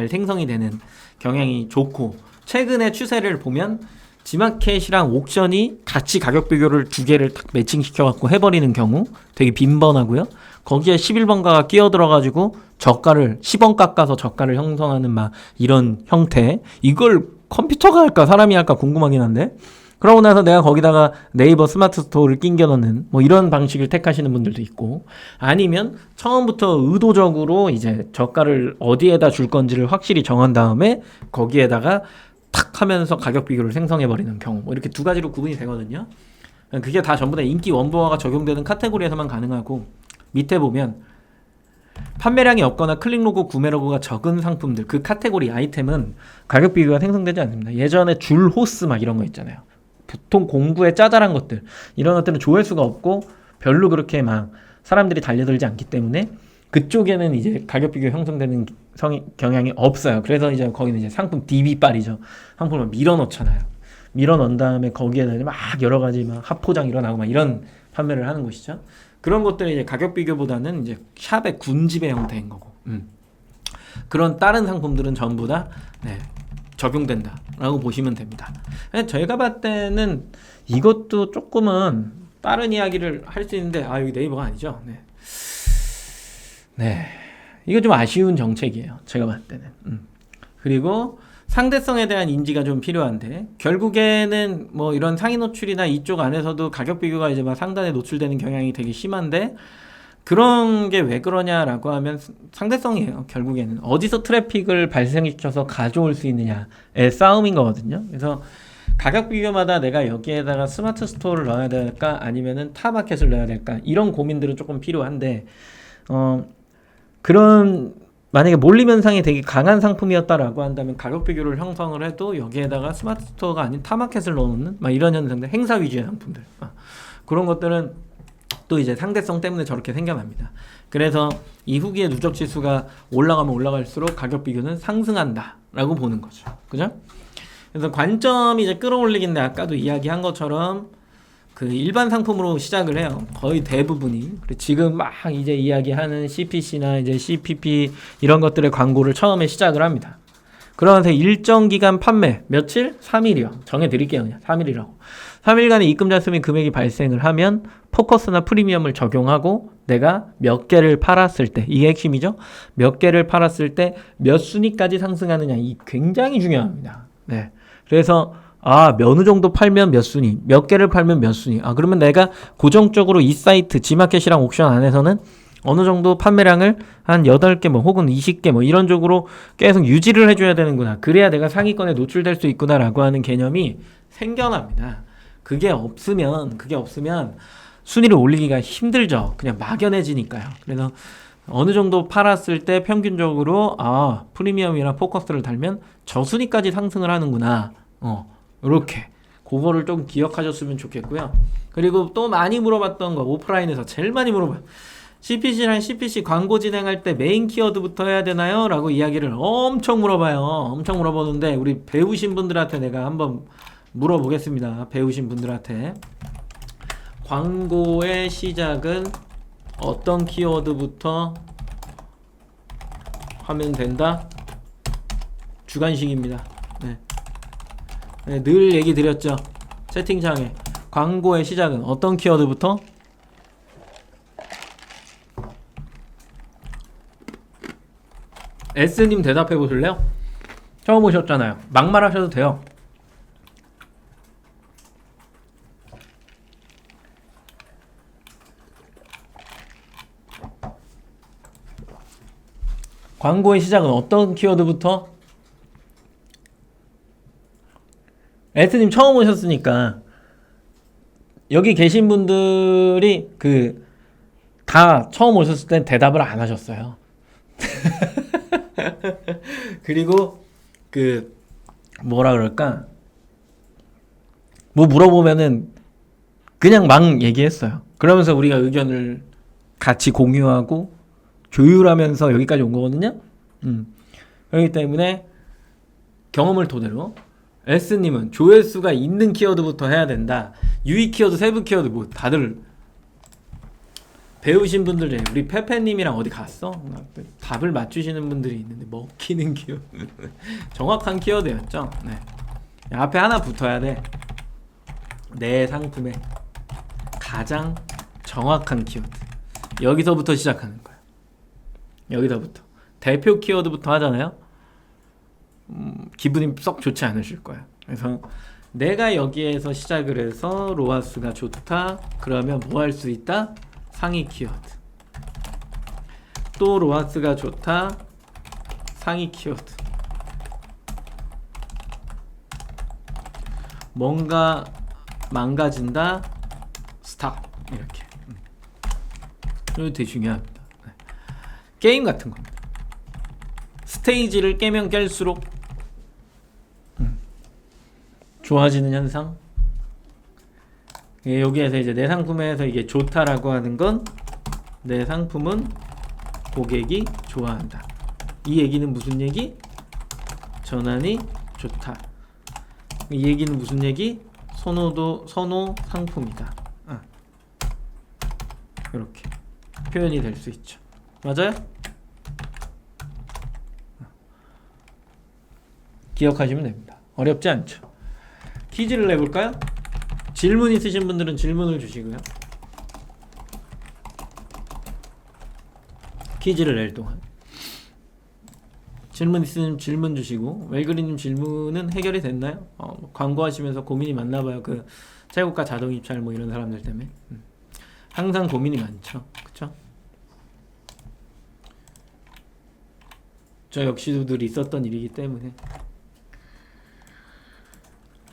생성이 되는 경향이 좋고, 최근의 추세를 보면 G마켓이랑 옥션이 같이 가격 비교를 2개를 딱 매칭시켜갖고 해버리는 경우 되게 빈번하고요. 거기에 11번가가 끼어들어가지고 저가를 10원 깎아서 저가를 형성하는 막 이런 형태. 이걸 컴퓨터가 할까 사람이 할까 궁금하긴 한데, 그러고 나서 내가 거기다가 네이버 스마트 스토어를 낑겨 넣는 뭐 이런 방식을 택하시는 분들도 있고, 아니면 처음부터 의도적으로 이제 저가를 어디에다 줄 건지를 확실히 정한 다음에 거기에다가 탁 하면서 가격 비교를 생성해 버리는 경우, 뭐 이렇게 2가지로 구분이 되거든요. 그게 다 전부 다 인기 원부화가 적용되는 카테고리에서만 가능하고, 밑에 보면 판매량이 없거나 클릭 로고, 구매 로고가 적은 상품들, 그 카테고리 아이템은 가격 비교가 생성되지 않습니다. 예전에 줄 호스 막 이런 거 있잖아요. 보통 공구에 짜잘한 것들, 이런 것들은 조회수가 없고 별로 그렇게 막 사람들이 달려들지 않기 때문에 그쪽에는 이제 가격 비교 형성되는 경향이 없어요. 그래서 이제 거기는 이제 상품 DB빨이죠. 상품을 밀어 넣잖아요. 밀어 넣은 다음에 거기에다 막 여러 가지 막 합포장 일어나고 막 이런 판매를 하는 곳이죠. 그런 것들이 이제 가격 비교보다는 이제 샵의 군집의 형태인 거고, 그런 다른 상품들은 전부 다 적용된다라고 보시면 됩니다. 저희가 봤을 때는 이것도 조금은 다른 이야기를 할 수 있는데, 여기 네이버가 아니죠. 이거 좀 아쉬운 정책이에요. 제가 봤을 때는. 그리고 상대성에 대한 인지가 좀 필요한데, 결국에는 뭐 이런 상위 노출이나 이쪽 안에서도 가격 비교가 이제 막 상단에 노출되는 경향이 되게 심한데, 그런 게 왜 그러냐라고 하면 상대성이에요. 결국에는 어디서 트래픽을 발생시켜서 가져올 수 있느냐의 싸움인 거거든요. 그래서 가격 비교마다 내가 여기에다가 스마트 스토어를 넣어야 될까 아니면은 타 마켓을 넣어야 될까, 이런 고민들은 조금 필요한데, 그런 만약에 몰림 현상이 되게 강한 상품이었다라고 한다면 가격 비교를 형성을 해도 여기에다가 스마트 스토어가 아닌 타 마켓을 넣어놓는 막 이런 현상들, 행사 위주의 상품들, 그런 것들은 또 이제 상대성 때문에 저렇게 생겨납니다. 그래서 이 후기의 누적 지수가 올라가면 올라갈수록 가격 비교는 상승한다라고 보는 거죠. 그죠? 그래서 관점이 이제 끌어올리긴데, 아까도 이야기한 것처럼 그 일반 상품으로 시작을 해요. 거의 대부분이. 지금 막 이제 이야기하는 CPC나 이제 CPP 이런 것들의 광고를 처음에 시작을 합니다. 그러면서 일정 기간 판매, 며칠? 3일이요. 정해드릴게요. 그냥 3일이라고. 3일간의 입금 잔수 및 금액이 발생을 하면 포커스나 프리미엄을 적용하고 내가 몇 개를 팔았을 때, 이게 핵심이죠. 몇 개를 팔았을 때 몇 순위까지 상승하느냐, 이 굉장히 중요합니다. 그래서 어느 정도 팔면 몇 순위, 몇 개를 팔면 몇 순위. 그러면 내가 고정적으로 이 사이트 G마켓이랑 옥션 안에서는 어느 정도 판매량을 한 8개 뭐 혹은 20개 뭐 이런 쪽으로 계속 유지를 해줘야 되는구나. 그래야 내가 상위권에 노출될 수 있구나라고 하는 개념이 생겨납니다. 그게 없으면 순위를 올리기가 힘들죠. 그냥 막연해지니까요. 그래서 어느 정도 팔았을 때 평균적으로 프리미엄이나 포커스를 달면 저순위까지 상승을 하는구나. 이렇게 그거를 좀 기억하셨으면 좋겠고요. 그리고 또 많이 물어봤던 거, 오프라인에서 제일 많이 물어봐요. CPC랑 CPC 광고 진행할 때 메인 키워드부터 해야 되나요? 라고 이야기를 엄청 물어봐요. 엄청 물어보는데 우리 배우신 분들한테 내가 한번 물어보겠습니다. 배우신 분들한테. 광고의 시작은 어떤 키워드부터 하면 된다? 주관식입니다. 네, 늘 얘기 드렸죠. 채팅창에 광고의 시작은 어떤 키워드부터? S님 대답해 보실래요? 처음 오셨잖아요. 막말하셔도 돼요. 광고의 시작은 어떤 키워드부터? S님 처음 오셨으니까 여기 계신 분들이 다 처음 오셨을 땐 대답을 안 하셨어요. 그리고 뭐라 그럴까? 뭐 물어보면은 그냥 막 얘기했어요. 그러면서 우리가 의견을 같이 공유하고 조율하면서 여기까지 온 거거든요. 그렇기 때문에 경험을 토대로 S님은 조회수가 있는 키워드부터 해야 된다. 유의 키워드, 세부 키워드 뭐 다들 배우신 분들 중에 우리 페페님이랑 어디 갔어? 답을 맞추시는 분들이 있는데 먹히는 키워드 정확한 키워드였죠. 네. 앞에 하나 붙어야 돼. 내 상품에 가장 정확한 키워드. 여기서부터 시작하는 거야. 여기서부터 대표 키워드부터 하잖아요. 기분이 썩 좋지 않으실 거야. 그래서 내가 여기에서 시작을 해서 로아스가 좋다. 그러면 뭐 할 수 있다? 상위 키워드. 또 로아스가 좋다. 상위 키워드. 뭔가 망가진다. 스탑. 이렇게. 이거 되게 중요합니다. 게임 같은 겁니다. 스테이지를 깨면 깰수록 좋아지는 현상. 여기에서 이제 내 상품에서 이게 좋다라고 하는 건 내 상품은 고객이 좋아한다. 이 얘기는 무슨 얘기? 전환이 좋다. 이 얘기는 무슨 얘기? 선호 상품이다. 이렇게 표현이 될 수 있죠. 맞아요? 기억하시면 됩니다. 어렵지 않죠. 퀴즈를 내볼까요? 질문 있으신 분들은 질문을 주시고요. 퀴즈를 낼 동안 질문 있으면 질문 주시고, 웰그리님 질문은 해결이 됐나요? 광고하시면서 고민이 많나봐요. 최고가 자동 입찰 뭐 이런 사람들 때문에 항상 고민이 많죠. 그쵸? 저 역시도 늘 있었던 일이기 때문에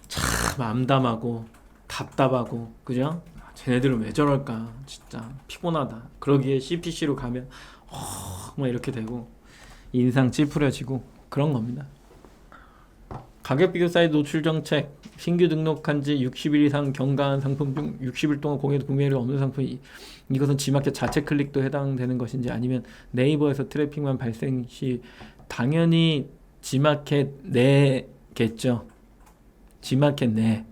참 암담하고 답답하고, 그죠? 쟤네들은 왜 저럴까? 진짜 피곤하다. 그러기에 CPC로 가면 막 이렇게 되고 인상 찌푸려지고 그런 겁니다. 가격 비교 사이트 노출 정책. 신규 등록한 지 60일 이상 경과한 상품 중 60일 동안 구매율이 없는 상품이, 이것은 지마켓 자체 클릭도 해당되는 것인지, 아니면 네이버에서 트래픽만 발생 시. 당연히 지마켓 내겠죠. 지마켓 내에서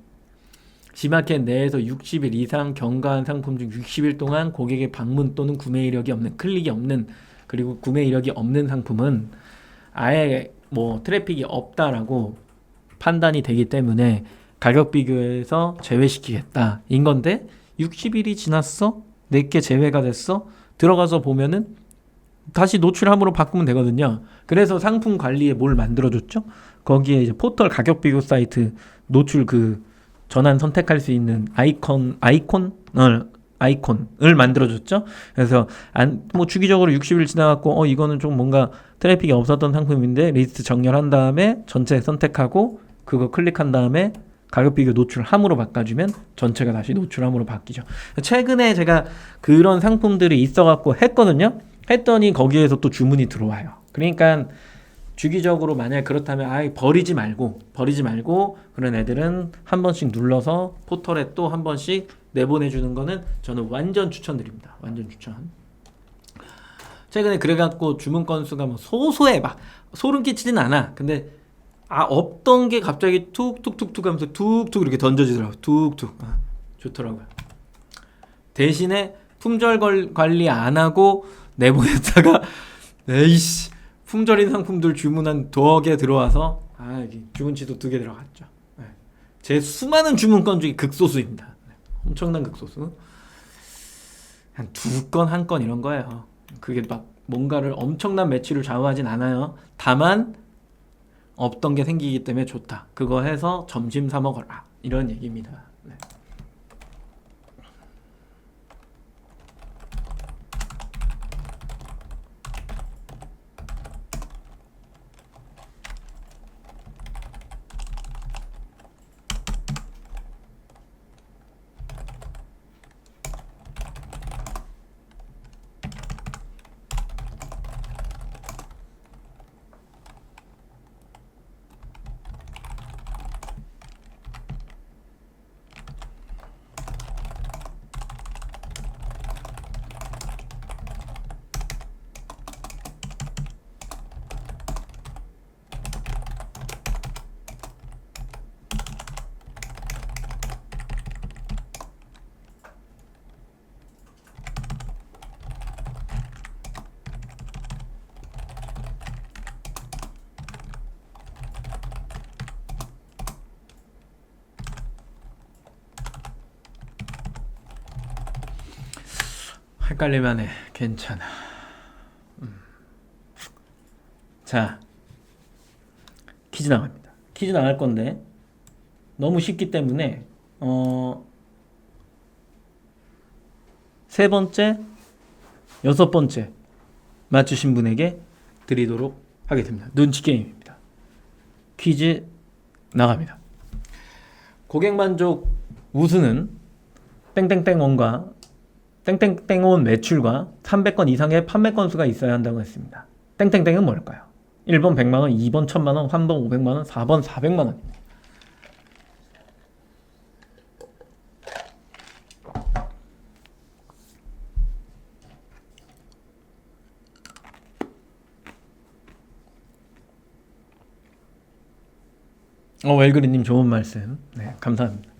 60일 이상 경과한 상품 중 60일 동안 고객의 방문 또는 구매 이력이 없는, 클릭이 없는, 그리고 구매 이력이 없는 상품은 아예 뭐 트래픽이 없다라고 판단이 되기 때문에 가격 비교에서 제외시키겠다 인 건데, 60일이 지났어? 내게 제외가 됐어? 들어가서 보면은 다시 노출함으로 바꾸면 되거든요. 그래서 상품 관리에 뭘 만들어줬죠? 거기에 이제 포털 가격 비교 사이트 노출 전환 선택할 수 있는 아이콘을 아이콘을 만들어줬죠. 그래서 뭐 주기적으로 60일 지나갖고 이거는 좀 뭔가 트래픽이 없었던 상품인데 리스트 정렬한 다음에 전체 선택하고 그거 클릭한 다음에 가격 비교 노출함으로 바꿔주면 전체가 다시 노출함으로 바뀌죠. 최근에 제가 그런 상품들이 있어갖고 했거든요. 했더니 거기에서 또 주문이 들어와요. 그러니까 주기적으로 만약 그렇다면 아예 버리지 말고 그런 애들은 한 번씩 눌러서 포털에 또 한 번씩 내보내주는 거는 저는 완전 추천드립니다. 완전 추천. 최근에 그래갖고 주문 건수가 뭐 소소해 막 소름 끼치진 않아. 근데 없던 게 갑자기 툭툭툭툭 하면서 툭툭 이렇게 던져지더라고. 툭툭. 좋더라고요. 대신에 품절 관리 안 하고 내보냈다가 에이씨 품절인 상품들 주문한 두어 개 들어와서 주문치도 2개 들어갔죠. 제 수많은 주문 건 중에 극소수입니다. 엄청난 극소수. 한 2건, 1건 이런 거예요. 그게 막 뭔가를 엄청난 매출을 좌우하진 않아요. 다만 없던 게 생기기 때문에 좋다. 그거 해서 점심 사 먹어라. 이런 얘기입니다. 네. 헷갈릴만해. 괜찮아. 자, 퀴즈 나갑니다. 퀴즈 나갈 건데 너무 쉽기 때문에 3번째, 6번째 맞추신 분에게 드리도록 하겠습니다. 눈치 게임입니다. 퀴즈 나갑니다. 고객만족 우수는 땡땡땡원과 땡땡땡원 매출과 300건 이상의 판매 건수가 있어야 한다고 했습니다. 땡땡땡은 뭘까요? 1번 100만원, 2번 1000만원, 3번 500만원, 4번 400만원입니다. 웰그리님 좋은 말씀. 네, 감사합니다.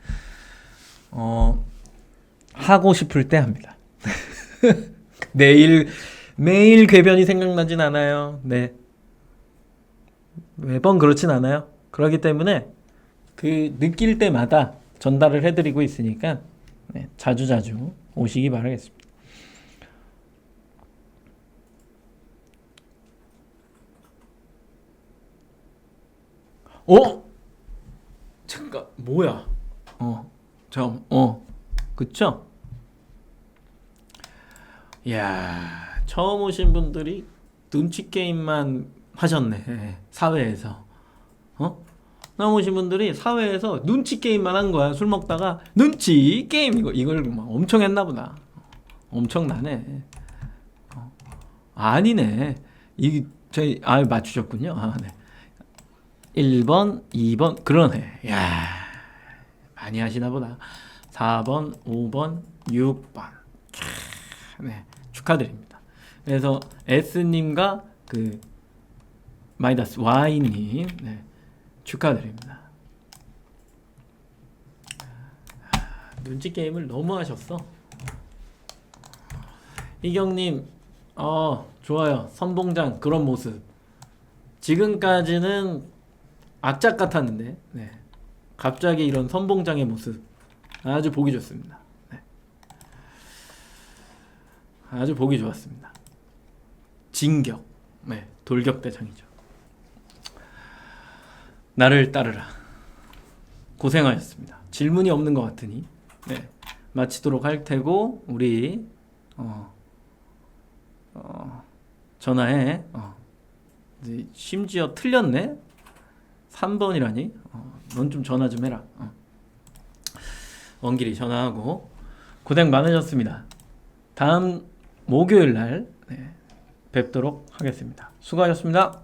하고 싶을 때 합니다. 매일 궤변이 생각나진 않아요. 네. 매번 그렇진 않아요. 그렇기 때문에 그 느낄 때마다 전달을 해드리고 있으니까 네, 자주자주 오시기 바라겠습니다. 잠깐 뭐야? 그쵸? 이야, 처음 오신 분들이 눈치 게임만 하셨네. 사회에서. 처음 오신 분들이 사회에서 눈치 게임만 한 거야. 술 먹다가 눈치 게임 이걸 막 엄청 했나 보다. 엄청나네. 아니네. 저희 맞추셨군요. 네. 1번, 2번 그러네. 야, 많이 하시나 보다. 4번, 5번, 6번. 네, 축하드립니다. 그래서 S님과 그 마이다스 Y님 네, 축하드립니다. 눈치 게임을 너무 하셨어. 이경님, 좋아요. 선봉장 그런 모습. 지금까지는 악착 같았는데, 네. 갑자기 이런 선봉장의 모습 아주 보기 좋습니다. 네. 아주 보기 좋았습니다. 진격, 네. 돌격대장이죠. 나를 따르라. 고생하셨습니다. 질문이 없는 것 같으니, 네. 마치도록 할 테고 우리 전화해. 심지어 틀렸네. 3번이라니. 넌 좀 전화 좀 해라. 원길이 전화하고 고생 많으셨습니다. 다음 목요일 날 뵙도록 하겠습니다. 수고하셨습니다.